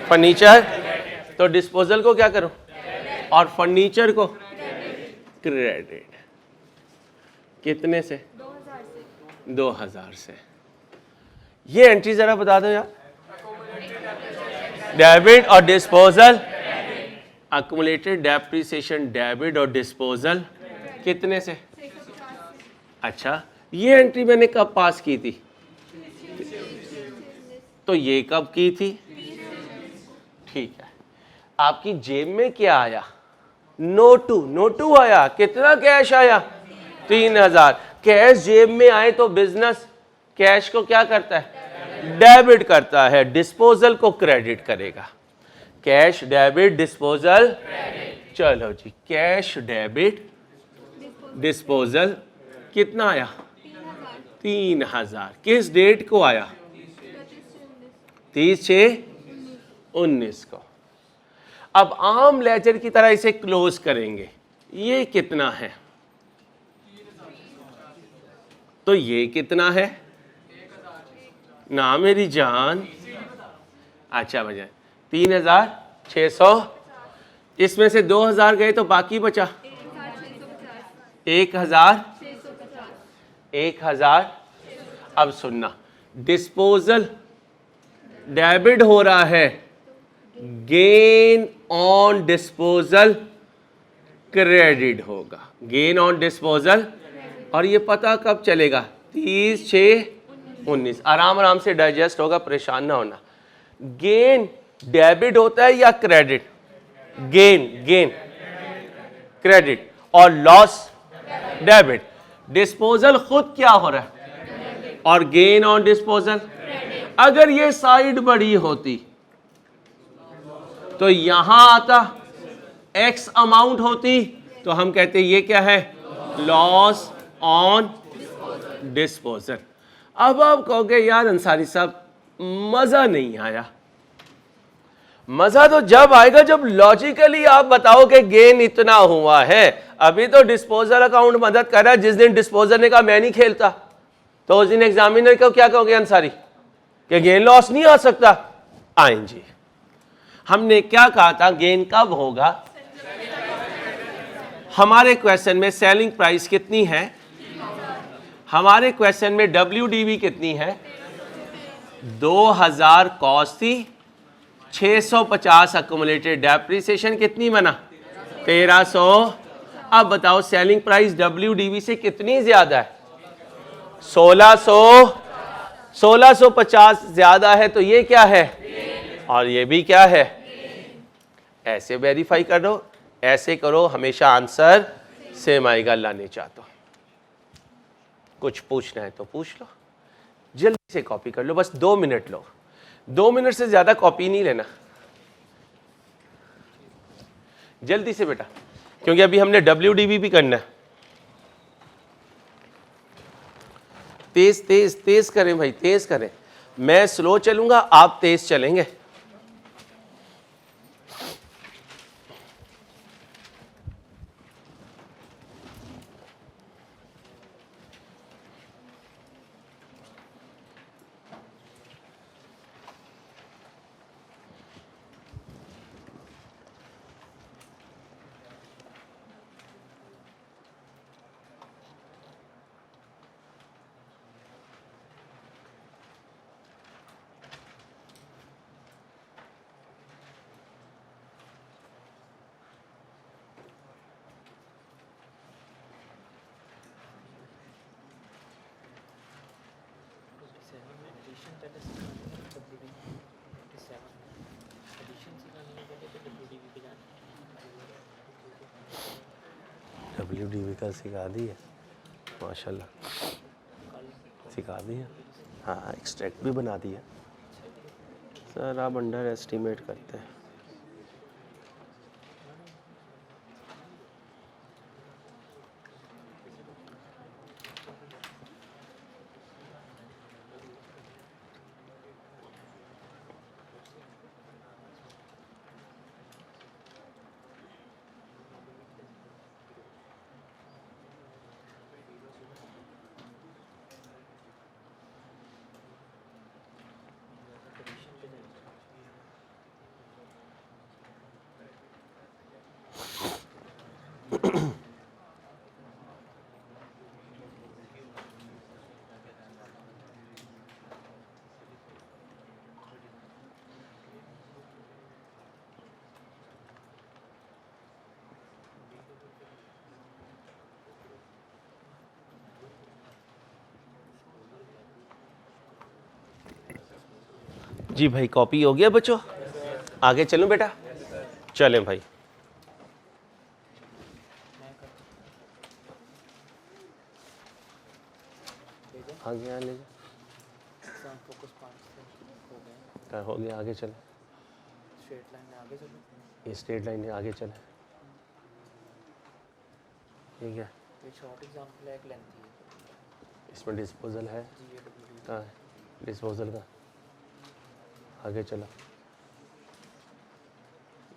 फर्नीचर, तो डिस्पोजल को क्या करूं, और फर्नीचर को क्रेडिट। कितने से, 2000 से। ये एंट्री जरा बता दो यार। डेबिट और डिस्पोजल, अक्यूमुलेटेड डेप्रिसिएशन डेबिट और डिस्पोजल कितने से। अच्छा, ये एंट्री मैंने कब पास की थी, तो ये कब की थी, ठीक है। आपकी जेब में क्या आया, नोटू आया। कितना कैश आया, 3000। कैश जेब में आए तो बिजनेस कैश को क्या करता है, डेबिट करता है, डिस्पोजल को क्रेडिट करेगा। कैश डेबिट डिस्पोजल, चलो जी, कैश डेबिट डिस्पोजल कितना आया, 3000। किस डेट को आया, 30/6/19 को। अब आम लेजर की तरह इसे क्लोज करेंगे। ये कितना है, तो ये कितना है ना मेरी जान, अच्छा बजाय 3600। इसमें से 2000 गए तो बाकी बचा 1000। अब सुनना, डिस्पोजल डेबिट हो रहा है, गेन ऑन डिस्पोजल क्रेडिट होगा, गेन ऑन डिस्पोजल। और ये पता कब चलेगा, 30/6/19। आराम से डाइजेस्ट होगा, परेशान ना होना। गेन डेबिट होता है या क्रेडिट, गेन क्रेडिट, और लॉस डेबिट। डिस्पोजल खुद क्या हो रहा है, और गेन ऑन डिस्पोजल। अगर ये साइड बड़ी होती तो यहां आता एक्स अमाउंट होती, तो हम कहते ये क्या है, लॉस ऑन डिस्पोजल। अब आप कहोगे यार अंसारी साहब मजा नहीं आया। मजा तो जब आएगा जब लॉजिकली आप बताओ कि गेन इतना हुआ है। अभी तो डिस्पोजल अकाउंट मदद कर रहा है। जिस दिन डिस्पोजल ने कहा मैं नहीं खेलता, तो उस दिन एग्जामिनर को क्या कहोगे अंसारी, कि गेन लॉस नहीं आ सकता। आइन जी, हमने क्या कहा था, गेन कब होगा। हमारे क्वेश्चन में सेलिंग प्राइस कितनी है, हमारे क्वेश्चन में WDV कितनी है, 2000 कॉस्ट थी, 650 अक्यूमुलेटेड डेप्रिसिएशन कितनी बना, 1300। अब बताओ सेलिंग प्राइस WDV से कितनी ज्यादा है, 1650 ज्यादा है, तो ये क्या है, और ये भी क्या है। ऐसे वेरीफाई करो, ऐसे करो, हमेशा आंसर सेम आएगा। अल्लाह ने चाहता। कुछ पूछना है तो पूछ लो, जल्दी से कॉपी कर लो, बस 2 मिनट लो, 2 मिनट से ज्यादा कॉपी नहीं लेना, जल्दी से बेटा, क्योंकि अभी हमने WDV भी करना है। तेज तेज तेज करें भाई, तेज करें। मैं स्लो चलूंगा, आप तेज चलेंगे। WDV का सिखा दी है, माशाल्लाह सिखा दी है। हाँ, एक्सट्रैक्ट भी बना दिया, सर आप अंडर एस्टिमेट करते हैं। जी भाई कॉपी हो गया बच्चों, आगे चलूं बेटा? चलें भाई। आगे आ ले जा, हो गया, आगे चले। ये स्ट्रेट लाइन है, आगे चले। ठीक है, इसमें डिस्पोजल है, कहाँ है डिस्पोजल का? आगे चलो।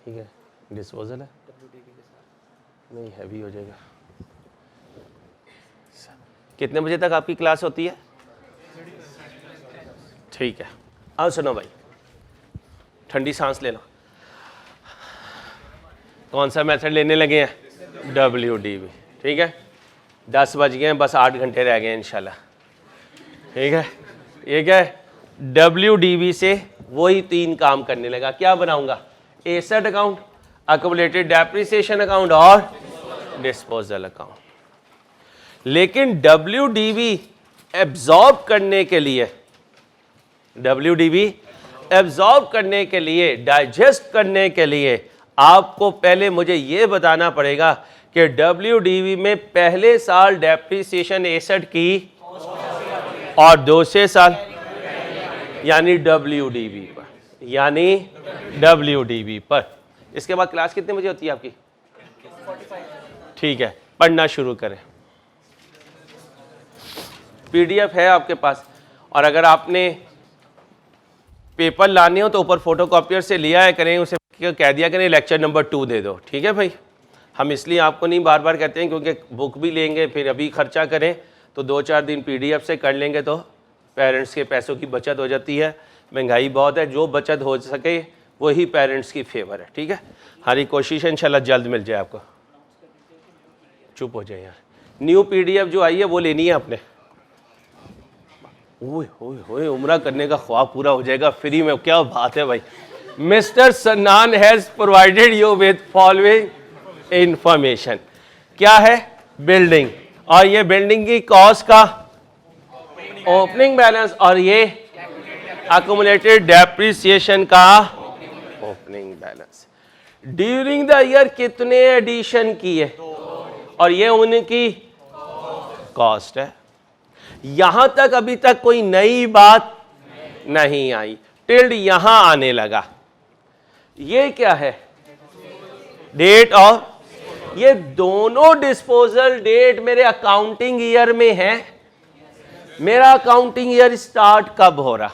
ठीक है, डिस्पोजल है, नहीं हैवी हो जाएगा। कितने बजे तक आपकी क्लास होती है? ठीक है, आओ सुनो भाई, ठंडी सांस लेना। कौन सा मेथड लेने लगे हैं? WDV। ठीक है, 10 बज गए हैं, बस 8 घंटे रह गए हैं इंशाल्लाह। ठीक है, ये क्या है? WDV से वही 3 काम करने लगा। क्या बनाऊंगा? Asset account, accumulated depreciation account और डिस्पोजल अकाउंट। लेकिन WDV एब्जॉर्ब करने के लिए, WDV एब्जॉर्ब करने के लिए, डाइजेस्ट करने के लिए आपको पहले मुझे ये बताना पड़ेगा कि WDV में पहले साल डेप्रिसिएशन एसेट की और दूसरे साल यानी WDV पर, यानी WDV पर। इसके बाद क्लास कितने बजे होती है आपकी? ठीक है, पढ़ना शुरू करें। PDF है आपके पास, और अगर आपने पेपर लाने हो तो ऊपर फोटोकॉपियर से लिया है करें, उसे कह दिया करें लेक्चर नंबर 2 दे दो। ठीक है भाई, हम इसलिए आपको नहीं बार बार कहते हैं क्योंकि बुक भी लेंगे फिर अभी खर्चा करें तो 2-4 दिन PDF से कर लेंगे तो पेरेंट्स के पैसों की बचत हो जाती है। महंगाई बहुत है, जो बचत हो सके वही पेरेंट्स की फेवर है। ठीक है, हमारी कोशिश है इंशाल्लाह जल्द मिल जाए आपको। चुप हो जाए यार, न्यू PDF जो आई है वो लेनी है आपने। ओए ओए ओए, उम्रा करने का ख्वाब पूरा हो जाएगा फ्री में, क्या बात है भाई। Mister Sannan has provided you with following information. क्या है? बिल्डिंग, और ये बिल्डिंग की कॉस्ट का ओपनिंग बैलेंस, और ये अक्यूमुलेटेड डेप्रिसिएशन का opening balance. During the year कितने एडिशन किए, और ये उनकी कॉस्ट है। यहां तक अभी तक कोई नई बात नहीं आई, टिल्ड यहां आने लगा। ये क्या है? डेट, और ये दोनों डिस्पोजल डेट मेरे अकाउंटिंग ईयर में है। मेरा अकाउंटिंग ईयर स्टार्ट कब हो रहा,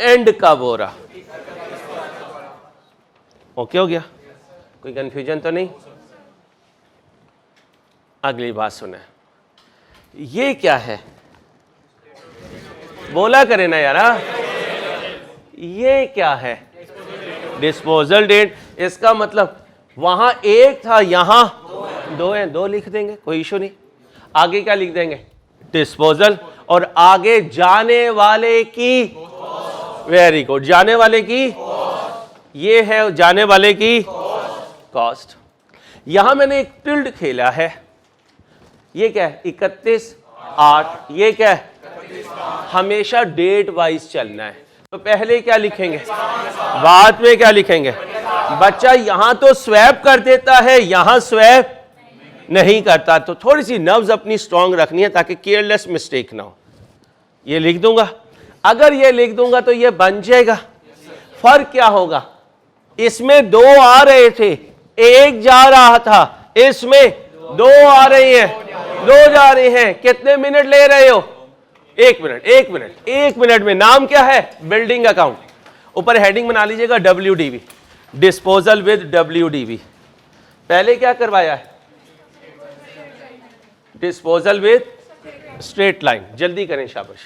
एंड कब हो रहा? ओके हो गया? कोई कंफ्यूजन तो नहीं? अगली बात सुने, ये क्या है? बोला करे ना यार। ये क्या है? Disposal date. इसका मतलब वहां एक था, यहां 2 है, 2 लिख देंगे, कोई इशू नहीं। आगे क्या लिख देंगे? डिस्पोजल, और आगे जाने वाले की, वेरी गुड, जाने वाले की, ये है जाने वाले की कॉस्ट। यहां मैंने एक टिल्ड खेला है। ये क्या है? 31/8। ये क्या है? हमेशा डेट वाइज चलना है, तो पहले क्या लिखेंगे, बाद में क्या लिखेंगे? बच्चा यहां तो स्वैप कर देता है, यहां स्वैप नहीं करता, तो थोड़ी सी नर्व्स अपनी स्ट्रांग रखनी है ताकि केयरलेस मिस्टेक ना हो। ये लिख दूंगा, अगर ये लिख दूंगा तो ये बन जाएगा फर्क क्या होगा? इसमें दो आ रहे थे, एक जा रहा था, इसमें दो आ रही हैं, दो जा रही हैं। कितने मिनट ले रहे हो? 1 मिनट। 1 मिनट में नाम क्या है? Building account. ऊपर हेडिंग बना लीजिएगा WDV, डिस्पोजल विद WDV। पहले क्या करवाया है? Disposal with straight line. जल्दी करें, शाबाश।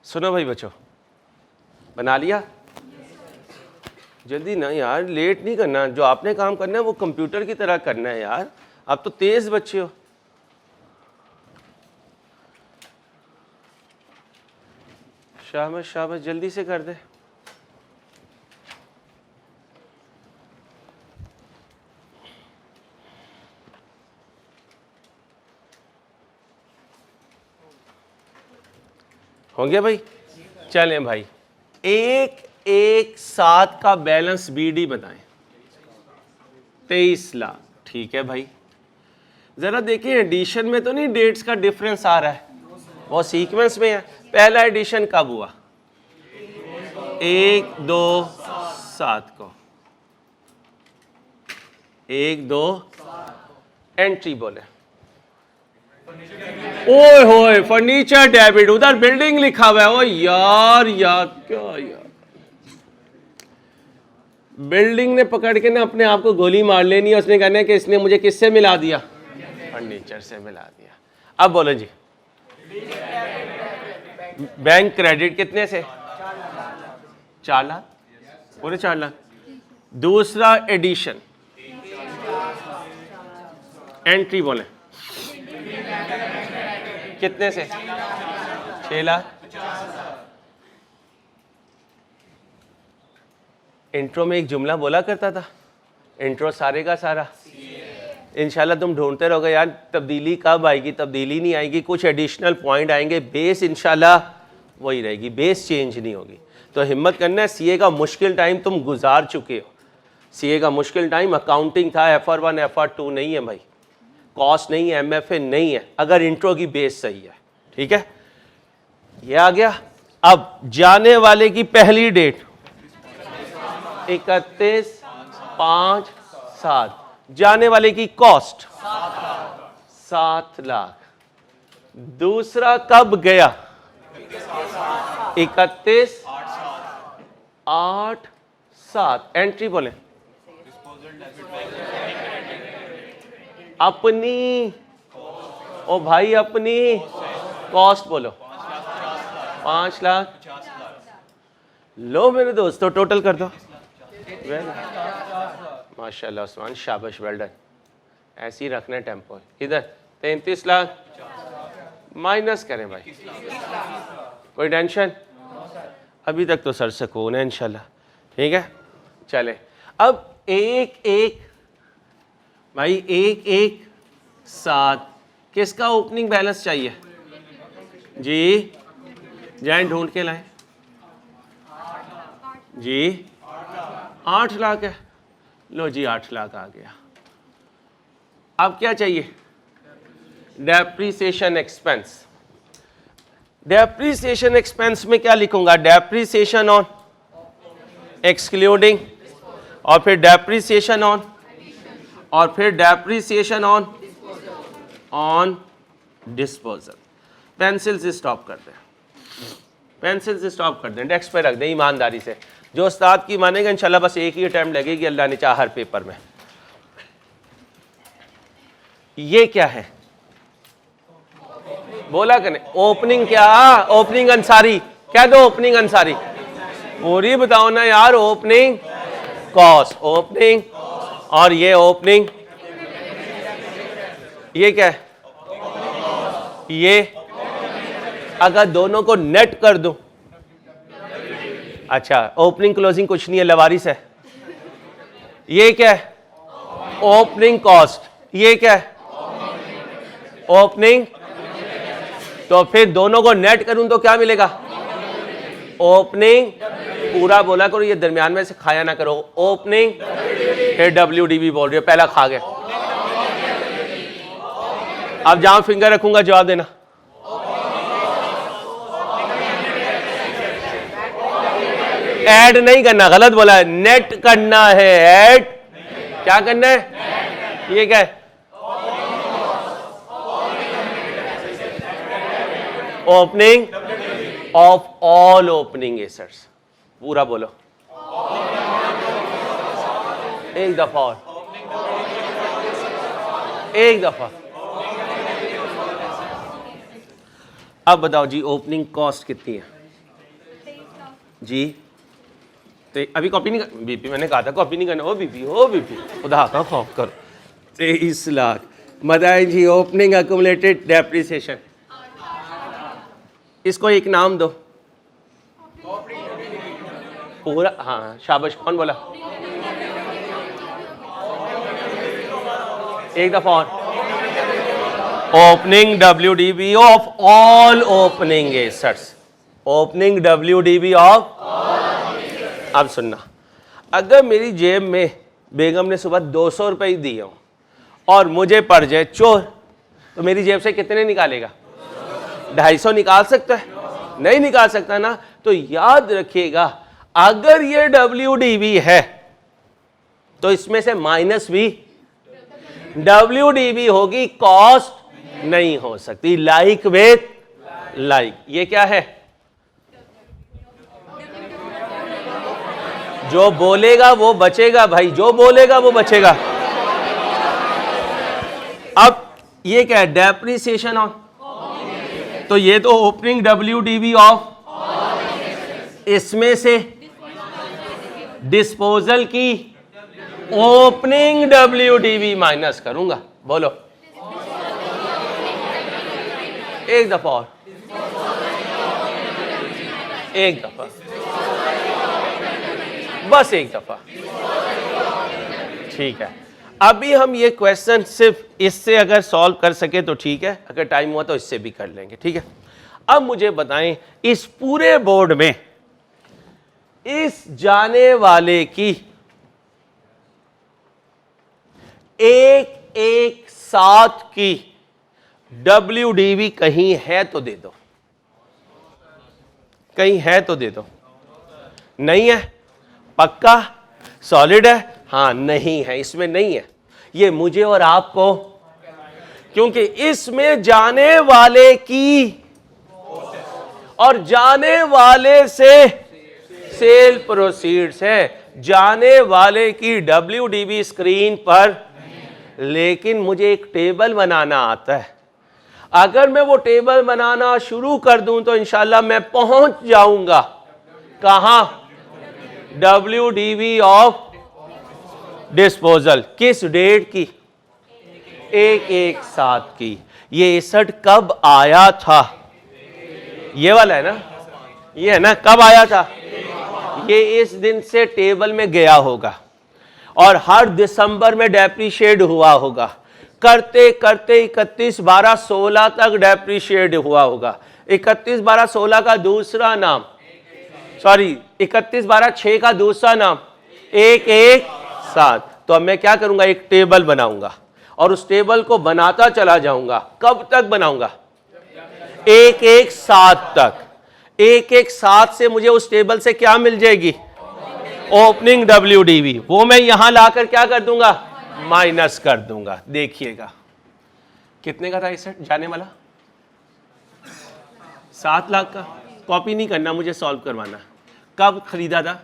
सुनो भाई बच्चों, बना लिया? जल्दी ना यार, लेट नहीं करना। जो आपने काम करना है वो कंप्यूटर की तरह करना है यार। आप तो तेज बच्चे हो। शाबाश शाबाश, जल्दी से कर दे। हो गया भाई? चलें भाई, 117 का बैलेंस BD बताएं। 23 लाख। ठीक है भाई, जरा देखें एडिशन में तो नहीं डेट्स का डिफरेंस आ रहा है, वो सीक्वेंस में है। पहला एडिशन कब हुआ? 1-2-7 को। 1-2 एंट्री बोले। ओए होए, फर्नीचर डेबिट, उधर बिल्डिंग लिखा हुआ है। ओ यार क्या यार, बिल्डिंग ने पकड़ के ना अपने आप को गोली मार लेनी है। उसने कहना है कि इसने मुझे किससे मिला दिया? फर्नीचर से मिला दिया। अब बोलो जी, बैंक क्रेडिट कितने से? 4 लाख, पूरे 4 लाख। दूसरा एडिशन, एंट्री बोले कितने से? 6 लाख। इंट्रो में एक जुमला बोला करता था, इंट्रो सारे का सारा। इंशाल्लाह तुम ढूंढते रहोगे यार तब्दीली कब आएगी। तब्दीली नहीं आएगी, कुछ एडिशनल पॉइंट आएंगे, बेस इंशाल्लाह वही रहेगी, बेस चेंज नहीं होगी। तो हिम्मत करना है। सीए का मुश्किल टाइम तुम गुजार चुके हो। सीए का मुश्किल टाइम अकाउंटिंग था, FR1 FR2 नहीं है भाई, कॉस्ट नहीं है, MFA नहीं है, अगर इंट्रो की बेस सही है। ठीक है, ये आ गया। अब जाने वाले की पहली डेट 31/5/7, जाने वाले की कॉस्ट 7 लाख। दूसरा कब गया? 31/8/7। एंट्री बोले अपनी, ओ भाई अपनी कॉस्ट बोलो 5 लाख। लो मेरे दोस्तों, टोटल कर दो। माशाल्लाह उस्मान, शाबाश, वेल डन। ऐसे ही रखना है टेम्पो। इधर 33 लाख माइनस करें भाई, कोई टेंशन? अभी तक तो सर सुकून है इंशाल्लाह। ठीक है, चले अब एक एक भाई, एक एक साथ किसका ओपनिंग बैलेंस चाहिए जी? जाएं ढूंढ के लाएं जी। 8 लाख है, लो जी 8 लाख आ गया। अब क्या चाहिए? Depreciation expense. डेप्रीसिएशन एक्सपेंस में क्या लिखूंगा? डेप्रीसिएशन ऑन एक्सक्लूडिंग, और फिर डेप्रीसिएशन ऑन, और फिर डेप्रीसिएशन ऑन डिस्पोजल। पेंसिल से स्टॉप कर दें, पेंसिल से स्टॉप कर दें, डेस्क पे रख दें ईमानदारी से। जो उस्ताद की मानेगा इंशाल्लाह बस एक ही अटैम्प्ट लगेगी, अल्लाह ने चाहा हर पेपर में। ये क्या है? बोला करें ओपनिंग। क्या ओपनिंग अंसारी? क्या दो ओपनिंग अंसारी? पूरी बताओ ना यार। ओपनिंग कॉस्ट, ओपनिंग, और ये ओपनिंग, ये क्या है? ये अगर दोनों को नेट कर दूं, अच्छा ओपनिंग क्लोजिंग कुछ नहीं है, लवारिस है। ये क्या है? Opening cost. ये क्या है? ओपनिंग। तो फिर दोनों को नेट करूं तो क्या मिलेगा? ओपनिंग। पूरा बोला करो, ये दरमियान में से खाया ना करो। ओपनिंग फिर WDV बोल रही हो, पहला खा गए। अब जहां फिंगर रखूंगा जवाब देना। ऐड नहीं करना, गलत बोला है, नेट करना है। ऐड क्या करना है? ये क्या है? Opening of all opening assets. पूरा बोलो एक दफा और, एक दफा। अब बताओ जी ओपनिंग कॉस्ट कितनी है जी? तो अभी कॉपी नहीं कर, बीपी मैंने कहा था कॉपी नहीं करना। ओ बीपी खुदा का खौफ करो। 23 लाख। बताएं जी ओपनिंग एक्युमुलेटेड डेप्रिसिएशन। इसको एक नाम दो पूरा। हाँ शाबाश, कौन बोला? एक दफा और। Opening WDV of all opening assets. Opening WDV of. अब सुनना, अगर मेरी जेब में बेगम ने सुबह 200 रुपये दिए हो और मुझे पड़ जाए चोर, तो मेरी जेब से कितने निकालेगा? 250 निकाल सकता है? नहीं निकाल सकता ना। तो याद रखिएगा, अगर ये WDV है तो इसमें से माइनस भी WDV होगी, कॉस्ट नहीं हो सकती। Like with like. ये क्या है? जो बोलेगा वो बचेगा भाई, जो बोलेगा वो बचेगा। अब ये क्या है? Depreciation on. तो ये तो ओपनिंग WDV ऑफ, इसमें से डिस्पोजल की ओपनिंग WDV माइनस करूंगा। बोलो एक दफा और, एक दफा, बस एक दफा। ठीक है, अभी हम ये क्वेश्चन सिर्फ इससे अगर सॉल्व कर सके तो ठीक है, अगर टाइम हुआ तो इससे भी कर लेंगे। ठीक है, अब मुझे बताएं इस पूरे बोर्ड में इस जाने वाले की एक एक साथ की WDV कहीं है तो दे दो, कहीं है तो दे दो। नहीं है? पक्का सॉलिड है? हाँ नहीं है, इसमें नहीं है। ये मुझे और आपको, क्योंकि इसमें जाने वाले की और जाने वाले से सेल प्रोसीड्स है, जाने वाले की WDV स्क्रीन पर, लेकिन मुझे एक टेबल बनाना आता है। अगर मैं वो टेबल बनाना शुरू कर दूं तो इंशाल्लाह मैं पहुंच जाऊंगा कहां? WDV of disposal. किस डेट की? एक एक साथ की। ये 61 कब आया था? ये वाला है ना? ये है ना, कब आया था? ये इस दिन से टेबल में गया होगा और हर दिसंबर में डेप्रीशिएट हुआ होगा, करते करते 31/12/16 तक डेप्रीशिएट हुआ होगा। 31/12/16 का दूसरा नाम, सॉरी 31/12/6 का दूसरा नाम 117। तो अब मैं क्या करूंगा, एक टेबल बनाऊंगा और उस टेबल को बनाता चला जाऊंगा। कब तक बनाऊंगा? 117 तक। 117 से मुझे उस टेबल से क्या मिल जाएगी? Opening WDV। वो मैं यहां लाकर क्या कर दूंगा? माइनस कर दूंगा। देखिएगा कितने का था इस सेट जाने वाला? 7 लाख का। कॉपी नहीं करना, मुझे सॉल्व करवाना। कब खरीदा था?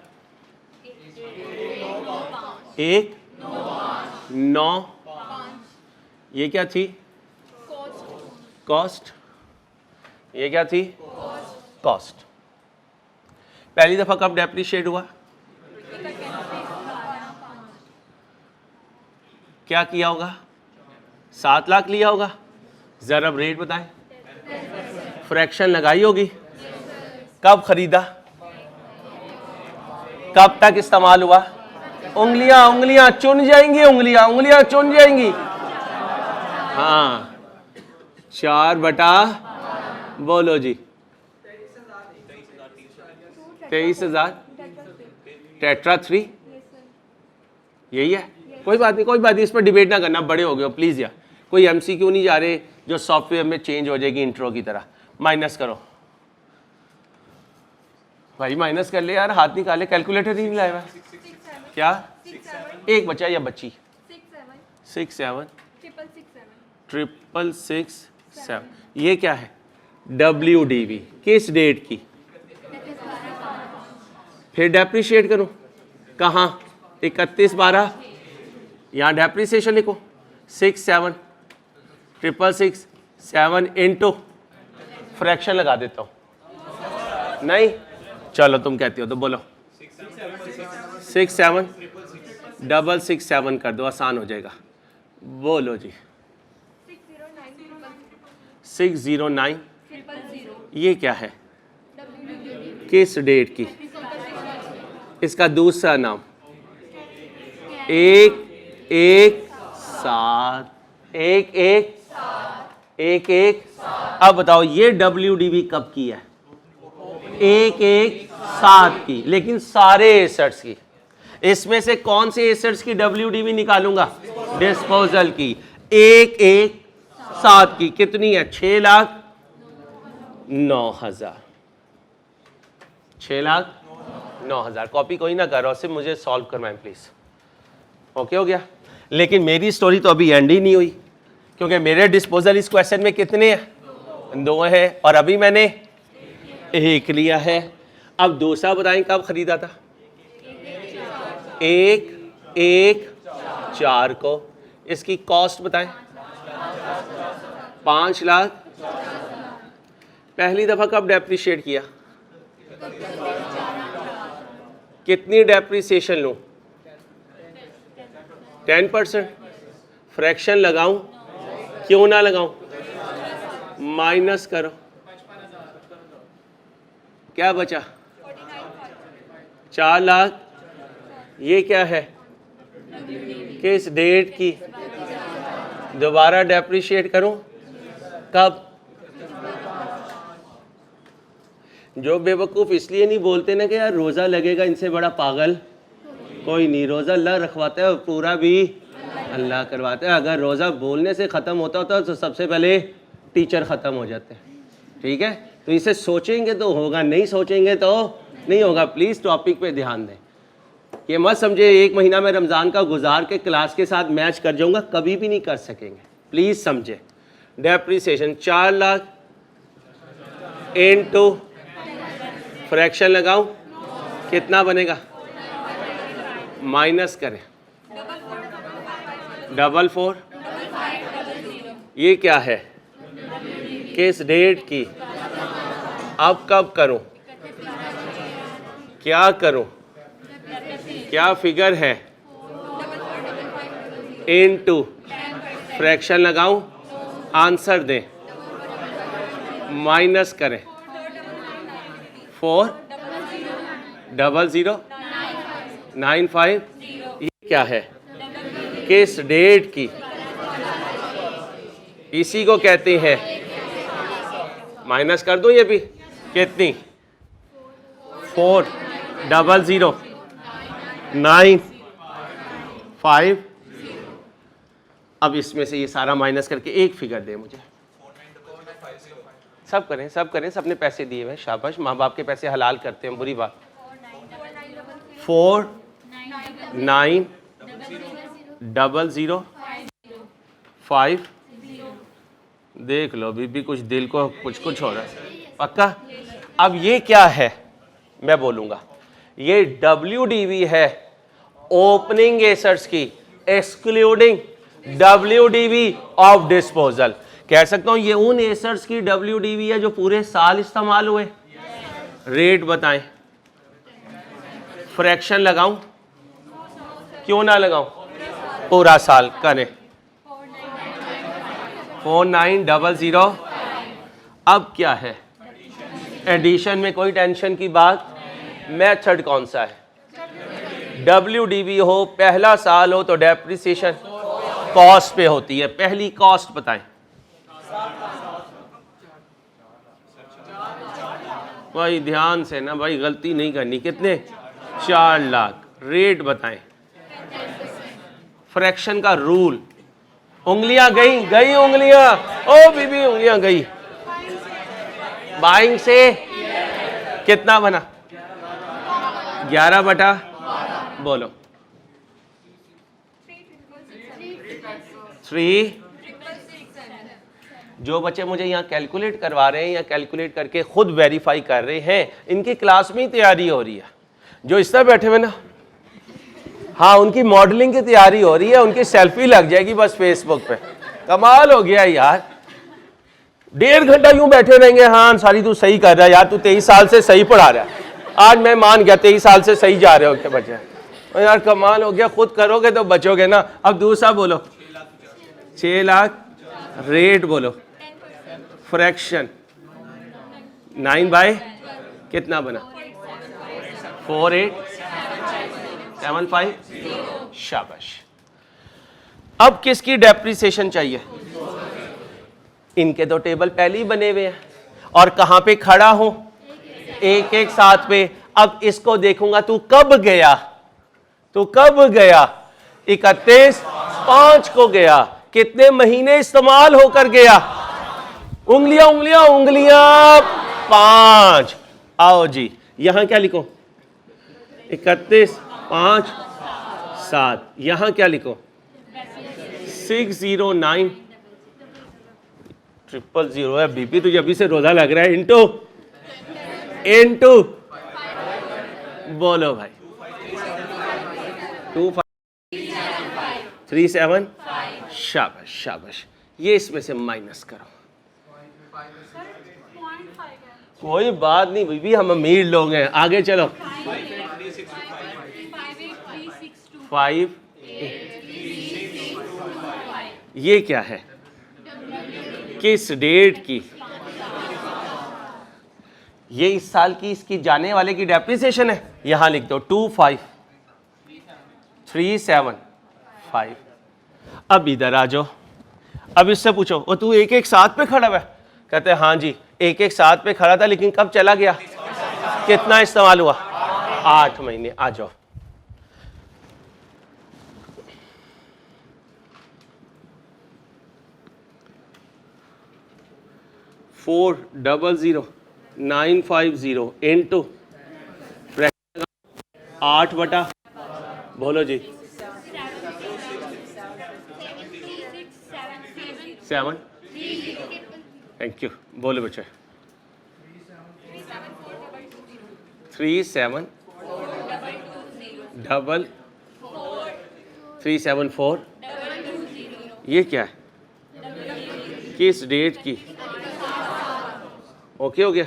1/9। ये क्या थी? कॉस्ट। ये क्या थी? कॉस्ट। पहली दफा कब डेप्रीशिएट हुआ? क्या किया होगा? 7 लाख लिया होगा। जरा रेट बताएं। फ्रैक्शन लगाई होगी। कब खरीदा? कब तक इस्तेमाल हुआ? उंगलियां चुन जाएंगी, उंगलियां चुन जाएंगी। हाँ, 4/, बोलो जी, 23,000 टेट्रा 3। यही है। कोई बात नहीं, इस पर डिबेट ना करना, बड़े हो गए हो प्लीज यार। कोई MCQ नहीं जा रहे जो सॉफ्टवेयर में चेंज हो जाएगी इंट्रो की तरह। माइनस करो भाई, माइनस कर ले यार, हाथ निकाले, कैलकुलेटर ही नहीं लाया हुआ। क्या? एक बचा या बच्ची? 6 7 667। ये क्या है? WDV। किस डेट की? फिर डेप्रीशिएट करूं कहाँ? 31/12। यहाँ डेप्रीसिएशन लिखो 6 7 666 7 इंटू फ्रैक्शन लगा देता हूँ। नहीं, चलो तुम कहती हो तो बोलो। 6 7 667 कर दो, आसान हो जाएगा। बोलो जी। 609। ये क्या है? किस डेट की? इसका दूसरा नाम 117। 117। अब बताओ ये WDV कब की है? 117 की, लेकिन सारे एसेट्स की। इसमें से कौन से एसेट्स की WDV निकालूंगा? डिस्पोजल की। 117 की कितनी है? 6,09,000। 6,09,000। कॉपी कोई ना करो, सिर्फ मुझे सॉल्व करवाएं प्लीज। ओके हो गया। लेकिन मेरी स्टोरी तो अभी एंड ही नहीं हुई, क्योंकि मेरे डिस्पोजल इस क्वेश्चन में कितने हैं? 2 है, और अभी मैंने 1 लिया है। अब दूसरा बताएं कब खरीदा था? 1/1/4 को। इसकी कॉस्ट बताएं। 5 लाख। पहली दफा कब डेप्रीशिएट किया? कितनी डेप्रीसिएशन लूं? 10%। फ्रैक्शन लगाऊं? क्यों ना लगाऊं? माइनस करो, क्या बचा? 4 लाख। ये क्या है? किस डेट की? दोबारा डेप्रीशिएट करूं? कब? जो बेवकूफ़ इसलिए नहीं बोलते ना कि यार रोज़ा लगेगा, इनसे बड़ा पागल कोई नहीं। रोज़ा अल्लाह रखवाता है और पूरा भी अल्लाह करवाता है। अगर रोज़ा बोलने से ख़त्म होता तो सबसे पहले टीचर ख़त्म हो जाते हैं। ठीक है, तो इसे सोचेंगे तो होगा, नहीं सोचेंगे तो नहीं होगा। प्लीज़ टॉपिक पे ध्यान दें। ये मत समझे 1 महीना में रमज़ान का गुजार के क्लास के साथ मैच कर जाऊंगा, कभी भी नहीं कर सकेंगे। प्लीज़ समझे। डेप्रीसिएशन 4 लाख इनटू फ्रैक्शन लगाऊं, कितना बनेगा? माइनस करें। 44। ये क्या है? किस डेट की? अब कब करूं? क्या करूं? क्या फिगर है? इनटू फ्रैक्शन लगाऊं, आंसर दें, माइनस करें। 40095 ये क्या है? किस डेट की? इसी को कहते हैं, माइनस कर दूं ये भी, कितनी? 40095। अब इसमें से ये सारा माइनस करके एक फिगर दे मुझे। सब करें, सब करें, सबने पैसे दिए हुए, शाबाश, माँ बाप के पैसे हलाल करते हैं, बुरी बात। 490005। देख लो बीबी, कुछ दिल को कुछ कुछ हो रहा है, पक्का। अब ये क्या है मैं बोलूंगा, ये WDV है, ओपनिंग एसेट्स की, एक्सक्लूडिंग WDV ऑफ डिस्पोजल। कह सकता हूं ये उन एसेट्स की WDV है जो पूरे साल इस्तेमाल हुए। रेट बताएं, फ्रैक्शन लगाऊं, क्यों ना लगाऊं, पूरा साल करें। 4900। अब क्या है, एडिशन में कोई टेंशन की बात। मेथड कौन सा है? WDV हो, पहला साल हो तो डेप्रिसिएशन कॉस्ट पे होती है। पहली कॉस्ट बताएं भाई, ध्यान से ना भाई, गलती नहीं करनी। कितने? 4 लाख। रेट बताएं, फ्रैक्शन का रूल। उंगलियां गई गई, उंगलियां, ओ बीबी उंगलियां गई। बाइंग से कितना बना? 11 बटा, बोलो 3। जो बच्चे मुझे यहाँ कैलकुलेट करवा रहे हैं या कैलकुलेट करके खुद वेरीफाई कर रहे हैं, इनकी क्लास में ही तैयारी हो रही है। जो इस तरह बैठे हुए ना, हाँ, उनकी मॉडलिंग की तैयारी हो रही है, उनकी सेल्फी लग जाएगी बस फेसबुक पे। कमाल हो गया यार, 1.5 घंटा यूं बैठे रहेंगे। हाँ सारी तू सही कर रहा है यार, तू 23 साल से सही पढ़ा रहा है। आज मैं मान गया 23 साल से सही जा रहे हो के बच्चे। यार कमाल हो गया, खुद करोगे तो बचोगे ना। अब दूसरा बोलो, 6 लाख। रेट बोलो, फ्रैक्शन 9 बाय कितना बना? 4875। शाबाश। अब किसकी डेप्रिसिएशन चाहिए? इनके तो टेबल पहले ही बने हुए हैं, और कहां पे खड़ा हूं? एक एक साथ पे। अब इसको देखूंगा, तू कब गया, तू कब गया? 31/5 को गया। कितने महीने इस्तेमाल होकर गया? उंगलियां उंगलियां उंगलियां 5। आओ जी, यहां क्या लिखो? 31/5/7। यहां क्या लिखो? 609000 है। बीपी तुझे अभी से रोजा लग रहा है। इंटू बोलो भाई, 2537। शाबाश शाबाश। ये इसमें से माइनस करो। कोई बात नहीं बीबी, हम अमीर लोग हैं। आगे चलो। 5। ये क्या है? किस डेट की? ये इस साल की, इसकी जाने वाले की डेप्रिसिएशन है। यहां लिख दो 25375। अब इधर आ जाओ। अब इससे पूछो, वो तू एक एक साथ पे खड़ा है? कहते हैं हाँ जी, एक एक साथ पे खड़ा था, लेकिन कब चला गया? कितना इस्तेमाल हुआ? 8 महीने। आ जाओ। $400,950 इंटू 8 बटा, बोलो जी 7। Thank you. बोलो बच्चे 374। ये क्या है? किस डेट की? ओके हो गया।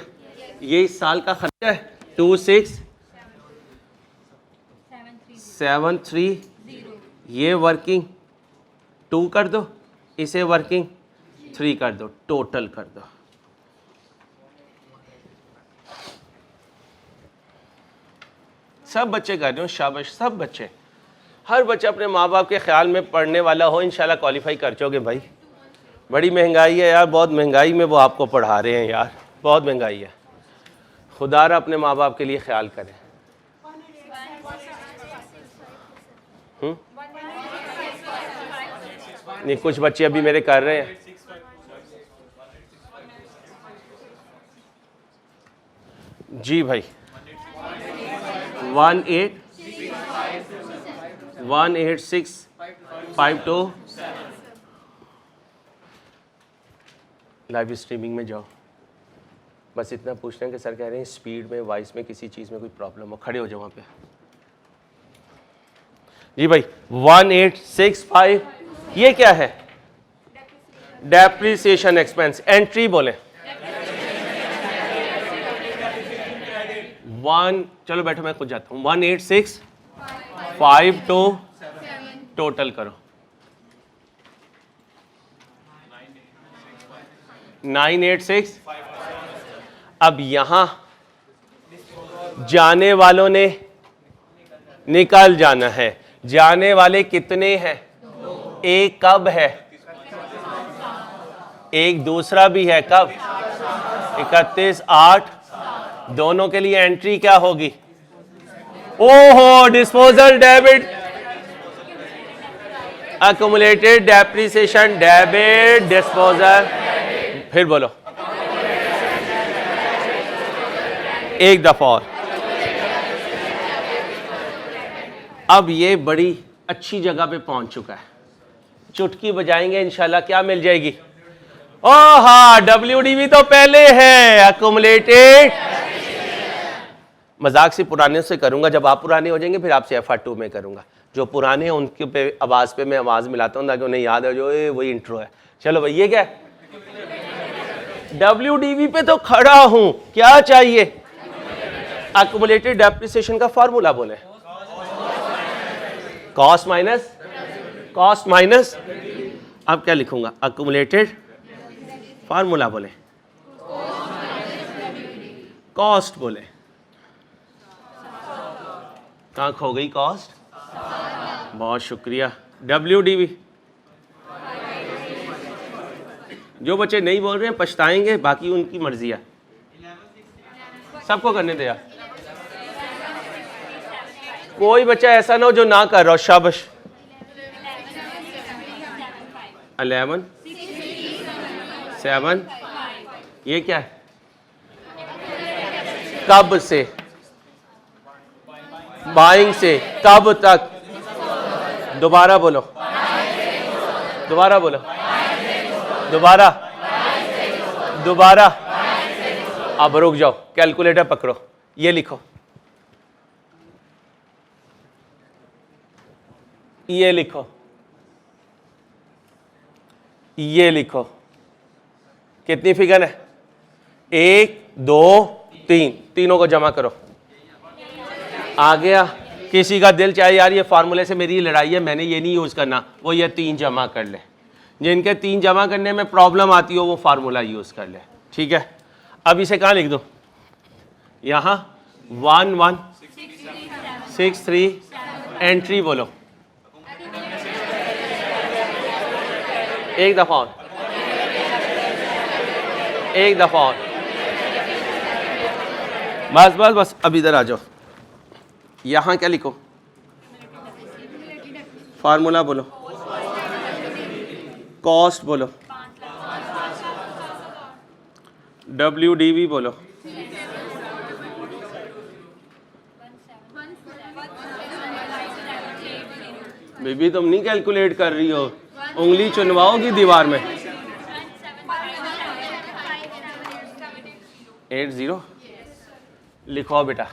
ये इस साल का खर्चा है। 2673। ये वर्किंग 2 कर दो, इसे वर्किंग 3 कर दो, टोटल कर दो। सब बच्चे कर रहे हो, शाबाश सब बच्चे। हर बच्चा अपने माँ बाप के ख्याल में पढ़ने वाला हो, इंशाल्लाह क्वालिफाई कर चोगे भाई। बड़ी महंगाई है यार, बहुत महंगाई में वो आपको पढ़ा रहे हैं यार, बहुत महंगाई है। खुदारा अपने माँ बाप के लिए ख्याल करें। नहीं, कुछ बच्चे अभी मेरे कर रहे हैं। जी भाई 18652 लाइव स्ट्रीमिंग में जाओ। बस इतना पूछना है कि सर कह रहे हैं स्पीड में, वॉइस में, किसी चीज़ में कोई प्रॉब्लम हो, खड़े हो जाओ वहाँ पे। जी भाई 1865, ये क्या है? Depreciation expense. एंट्री बोले 1, चलो बैठो मैं खुद जाता हूँ। 18652 टोटल करो 986। अब यहां जाने वालों ने निकल जाना है। जाने वाले कितने हैं? एक कब है? एक दूसरा भी है कब? 31/8। दोनों के लिए एंट्री क्या होगी? ओहो, disposal debit, accumulated depreciation debit, disposal. फिर बोलो एक दफा और। अब ये बड़ी अच्छी जगह पे पहुंच चुका है। चुटकी बजाएंगे इंशाल्लाह क्या मिल जाएगी? ओ हाँ, WDV तो पहले है, अक्यूमुलेटेड। मजाक से पुराने से करूंगा, जब आप पुराने हो जाएंगे फिर आपसे FR2 में करूंगा। जो पुराने हैं उनके पे आवाज पे मैं आवाज मिलाता हूँ ताकि उन्हें याद है जो वही इंट्रो है। चलो भाई, ये क्या है? WDV पे तो खड़ा हूं, क्या चाहिए? अक्यूमुलेटेड डेप्रिसिएशन का फॉर्मूला बोले। कॉस्ट माइनस, अब क्या लिखूंगा? अक्यूमुलेटेड फॉर्मूला बोले, कॉस्ट बोले। कहाँ खो गई कॉस्ट? बहुत शुक्रिया। WDV, जो बच्चे नहीं बोल रहे हैं पछताएंगे, बाकी उनकी मर्जी है। सबको करने दे यार, कोई बच्चा ऐसा ना हो जो ना कर रहा हो। शाबाश। 11 7, ये क्या है? कब से? बाइंग से कब तक? दोबारा बोलो, दोबारा। अब रुक जाओ, कैलकुलेटर पकड़ो, ये लिखो, ये लिखो। कितनी फिगर है? 1 2 3, तीनों को जमा करो। आ गया? किसी का दिल चाहे यार ये फार्मूले से मेरी लड़ाई है, मैंने ये नहीं यूज करना, वो ये 3 जमा कर ले। जिनके 3 जमा करने में प्रॉब्लम आती हो वो फार्मूला यूज कर ले, ठीक है? अब इसे कहाँ लिख दो? यहाँ 1163। एंट्री बोलो एक दफा और, बस। अब इधर आ जाओ। यहाँ क्या लिखो? फार्मूला बोलो, कॉस्ट बोलो, WDV बोलो, बेबी तुम नहीं कैलकुलेट कर रही हो, उंगली चुनवाओगी दीवार में। 80 लिखो बेटा।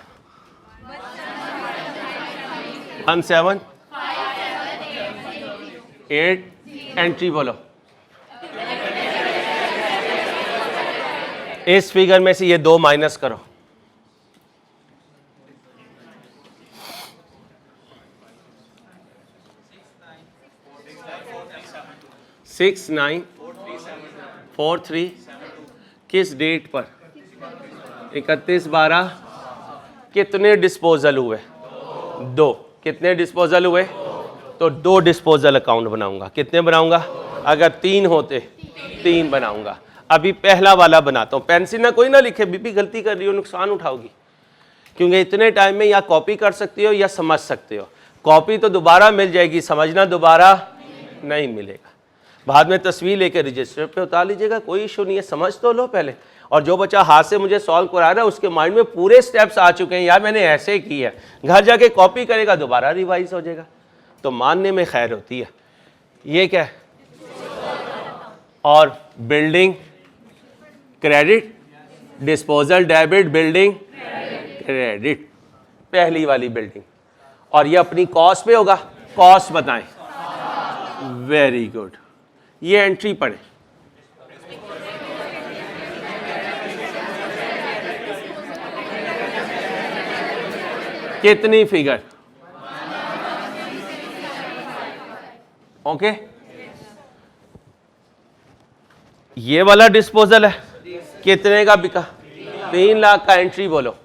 1758 एंट्री बोलो। इस फिगर में से ये 2 माइनस करो। सिक्स 943 किस डेट पर? 31/12। कितने डिस्पोजल हुए? 2। कितने डिस्पोजल हुए? तो 2 डिस्पोजल अकाउंट बनाऊंगा। कितने बनाऊंगा? अगर 3 होते 3 बनाऊंगा। अभी पहला वाला बनाता हूं। पेंसिल ना कोई ना लिखे, बीबी गलती कर रही हो, नुकसान उठाओगी, क्योंकि इतने टाइम में या कॉपी कर सकते हो या समझ सकते हो। कॉपी तो दोबारा मिल जाएगी, समझना दोबारा नहीं मिलेगा। बाद में तस्वीर लेकर रजिस्टर पे उतार लीजिएगा, कोई इशू नहीं है, समझ तो लो पहले। और जो बच्चा हाथ से मुझे सॉल्व करा रहा है उसके माइंड में पूरे स्टेप्स आ चुके हैं, यार मैंने ऐसे की है, घर जाके कॉपी करेगा, दोबारा रिवाइज हो जाएगा, तो मानने में खैर होती है। ये क्या है? और building credit, disposal debit, building credit, पहली वाली बिल्डिंग। और ये अपनी कॉस्ट पे होगा। कॉस्ट बताएं। Very good. ये एंट्री पढ़े। कितनी फिगर? ओके। ये वाला डिस्पोजल है, कितने का बिका? 3 लाख का। एंट्री बोलो।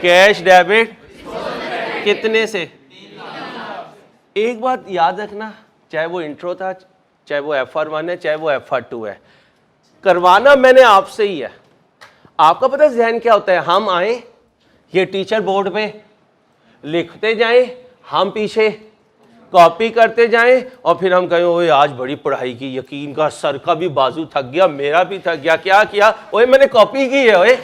कैश डेबिट कितने से? एक बात याद रखना, चाहे वो इंट्रो था, चाहे वो FR1 है, चाहे वो FR2 है, करवाना मैंने आपसे ही है। आपका पता है ज़हन क्या होता है? हम आए, ये टीचर बोर्ड पे लिखते जाएं, हम पीछे कॉपी करते जाएं, और फिर हम कहें ओए आज बड़ी पढ़ाई की, यकीन का सर का भी बाजू थक गया, मेरा भी थक गया, क्या किया? ओए मैंने कॉपी की है। ओए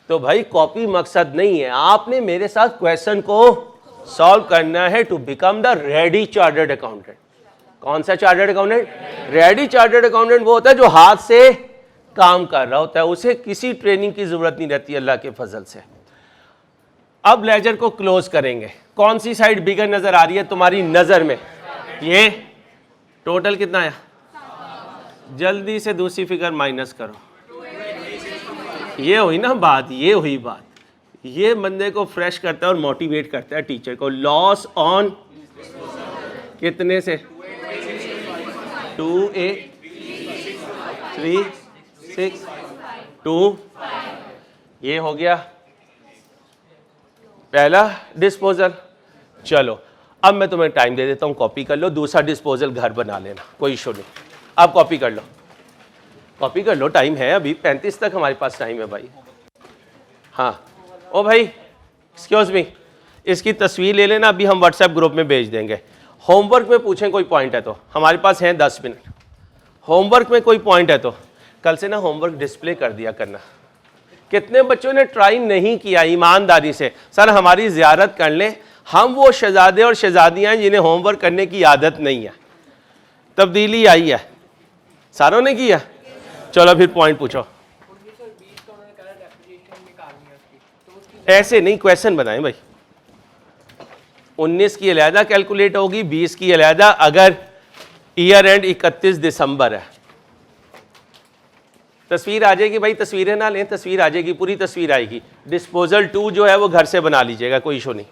तो भाई कॉपी मकसद नहीं है, आपने मेरे साथ क्वेश्चन को सॉल्व करना है to become the ready chartered accountant. कौन सा chartered accountant? Ready chartered accountant वो होता है जो हाथ से काम कर रहा होता है, उसे किसी ट्रेनिंग की जरूरत नहीं रहती अल्लाह के फजल से। अब लेजर को क्लोज करेंगे। कौन सी साइड बिगर नजर आ रही है तुम्हारी नजर में? ये टोटल कितना आया? जल्दी से दूसरी फिगर माइनस करो। ये हुई ना बात, ये हुई बात। ये बंदे को फ्रेश करता है और मोटिवेट करता है टीचर को। लॉस ऑन कितने से? 2 8 3 6 2। ये हो गया पहला डिस्पोजल। चलो अब मैं तुम्हें टाइम दे देता हूं, कॉपी कर लो, दूसरा डिस्पोजल घर बना लेना, कोई इशू नहीं। अब कॉपी कर लो, कॉपी कर लो, टाइम है अभी 35 तक हमारे पास टाइम है भाई। हाँ ओ भाई एक्सक्यूज मी, इसकी तस्वीर ले लेना, अभी हम व्हाट्सएप ग्रुप में भेज देंगे। होमवर्क में पूछें कोई पॉइंट है तो, हमारे पास हैं 10 मिनट। होमवर्क में कोई पॉइंट है तो कल से ना होमवर्क डिस्प्ले कर दिया करना। कितने बच्चों ने ट्राई नहीं किया ईमानदारी से? सर हमारी ज़ियारत कर लें, हम वो शहजादे और शहजादियाँ जिन्हें होमवर्क करने की आदत नहीं है। तब्दीली आई है, सारों ने किया। चलो फिर पॉइंट पूछो। ऐसे नहीं, क्वेश्चन बनाएं भाई। 19 की अलहदा कैलकुलेट होगी, 20 की अलहदा, अगर ईयर एंड 31 दिसंबर है। तस्वीर आ जाएगी भाई, तस्वीरें ना लें, तस्वीर आ जाएगी, पूरी तस्वीर आएगी। डिस्पोजल 2 जो है वो घर से बना लीजिएगा, कोई इशू नहीं।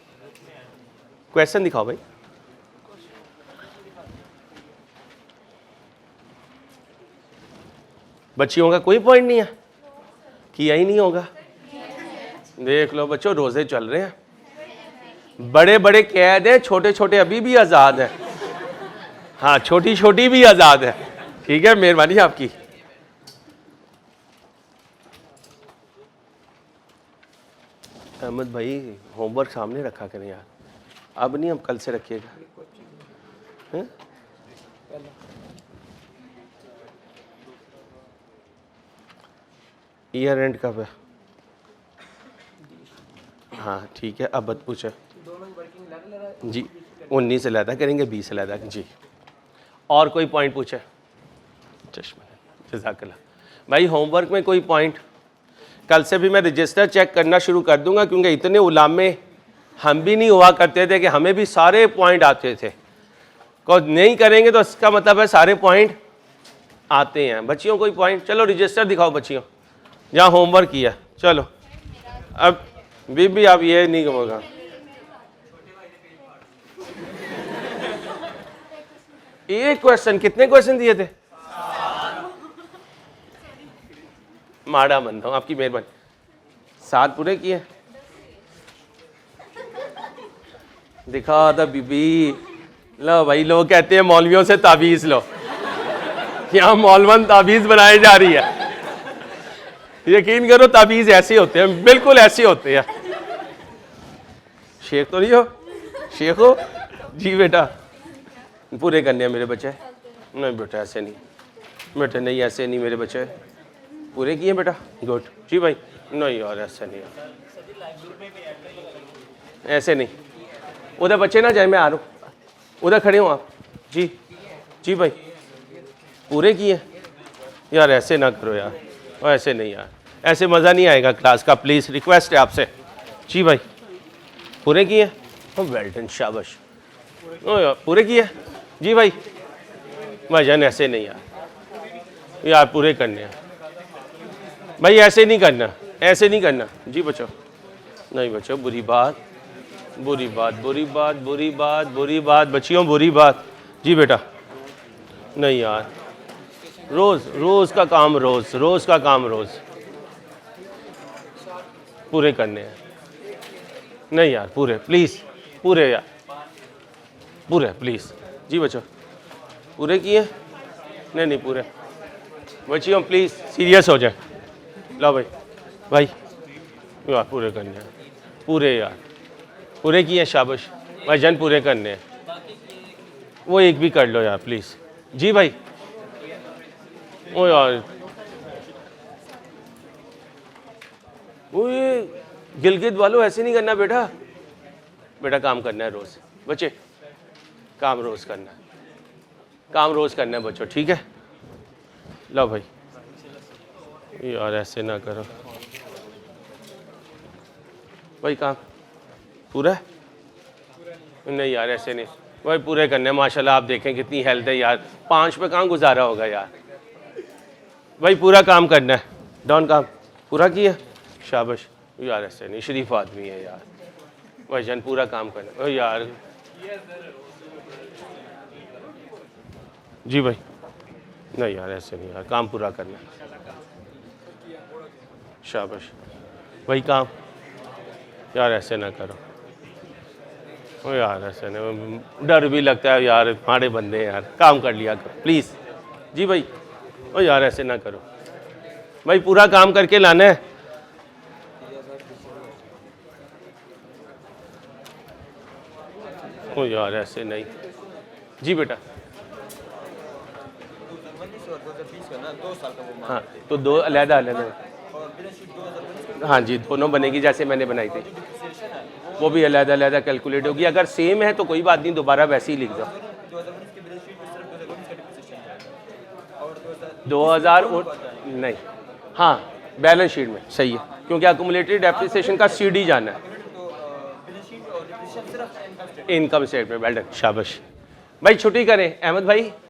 क्वेश्चन दिखाओ भाई। बच्चियों का कोई पॉइंट नहीं है, किया ही नहीं होगा। देख लो बच्चों, रोजे चल रहे हैं, बड़े बड़े कैद हैं, छोटे छोटे अभी भी आज़ाद हैं। हाँ छोटी छोटी भी आज़ाद है। ठीक है, मेहरबानी आपकी। अहमद भाई होमवर्क सामने रखा करें यार, अब नहीं, हम कल से रखिएगा। ईयर एंड कब है? हाँ ठीक है, अब बत पूछे जी। 19 से लैदा करेंगे, 20 से लैदा जी। और कोई पॉइंट पूछे? चश्मा जज़ाकल्लाह भाई। होमवर्क में कोई पॉइंट? कल से भी मैं रजिस्टर चेक करना शुरू कर दूंगा, क्योंकि इतने उलामे हम भी नहीं हुआ करते थे कि हमें भी सारे पॉइंट आते थे। को नहीं करेंगे तो इसका मतलब है सारे पॉइंट आते हैं। बच्चियों कोई पॉइंट? चलो रजिस्टर दिखाओ बच्चियों, जहाँ होमवर्क किया। चलो अब बीबी आप ये नहीं होगा। एक क्वेश्चन, कितने क्वेश्चन दिए थे? माड़ा बंदा हूं, आपकी मेहरबानी। 7 पूरे किए। दिखा था बीबी। लो भाई, लोग कहते हैं मौलवियों से ताबीज लो, यहाँ मौलवन ताबीज बनाई जा रही है। यकीन करो ताबीज ऐसे होते हैं, बिल्कुल ऐसे होते हैं। शेख तो नहीं हो? शेख हो जी बेटा? पूरे करने हैं मेरे बच्चे। नहीं बेटा ऐसे नहीं, बेटा नहीं ऐसे नहीं मेरे बच्चे। पूरे किए बेटा, गुड जी भाई। नहीं यार ऐसे नहीं यार, ऐसे नहीं। उधर बच्चे ना जाए, मैं आ रहा हूँ, उधर खड़े हो आप। जी जी भाई, पूरे किए यार। ऐसे ना करो यार, और ऐसे नहीं यार, ऐसे मज़ा नहीं आएगा क्लास का। प्लीज़ रिक्वेस्ट है आपसे। जी भाई, पूरे किए? वेल डन, शाबाश। ओ यार पूरे किए जी भाई। भाईजान ऐसे नहीं यार, यार पूरे करने हैं भाई, ऐसे नहीं करना, ऐसे नहीं करना। जी बच्चों, नहीं बच्चों, बुरी बात, बुरी बात, बुरी बात, बुरी बात, बुरी बात बच्चियों, बुरी बात। जी बेटा, नहीं यार, रोज़ रोज़ का काम, रोज़ रोज़ का काम, रोज़ पूरे करने हैं। नहीं यार पूरे, प्लीज़ पूरे यार, पूरे प्लीज़। जी बच्चों, पूरे किए? नहीं नहीं पूरे। बच्चियों प्लीज़ सीरियस हो जाए। लो भाई, भाई यार पूरे करने हैं, पूरे यार, पूरे किए, शाबाश भाईजान, पूरे करने हैं। वो एक भी कर लो यार प्लीज़। जी भाई, ओ यार, वो ये गिलगित वालों ऐसे नहीं करना बेटा। बेटा काम करना है रोज़, बच्चे काम रोज़ करना है, काम रोज़ करना है बच्चों, ठीक है? लो भाई यार ऐसे ना करो भाई। काम पूरा है? नहीं यार ऐसे नहीं भाई, पूरे करने हैं। माशाल्लाह आप देखें कितनी हेल्थ है यार, 5 पे कहाँ गुजारा होगा यार। भाई पूरा काम करना है, डॉन काम पूरा किया, शाबाश यार। ऐसे नहीं, शरीफ आदमी है यार भाईजान, पूरा काम करना है यार। जी भाई, नहीं यार ऐसे नहीं यार, काम पूरा करना है, शाबाश भाई। काम यार ऐसे ना करो ओ यार, ऐसे नहीं, डर भी लगता है यार, हमारे बंदे हैं यार, काम कर लिया करो प्लीज़। जी भाई, ओ यार ऐसे ना करो भाई, पूरा काम करके लाना है। ओ यार ऐसे नहीं। जी बेटा, हाँ तो दो अलहदा अलहदा, हाँ जी दोनों बनेगी जैसे मैंने बनाई थी, वो भी अलहदा अलहदा कैलकुलेट होगी। अगर सेम है तो कोई बात नहीं, दोबारा वैसे ही लिख दो। 2000 नहीं, हाँ बैलेंस शीट में सही है, क्योंकि अकुमुलेटेड डेप्रिसिएशन का सीडी जाना है। इनकम स्टेटमेंट, वेल डन, शाबाश भाई। छुट्टी करें अहमद भाई।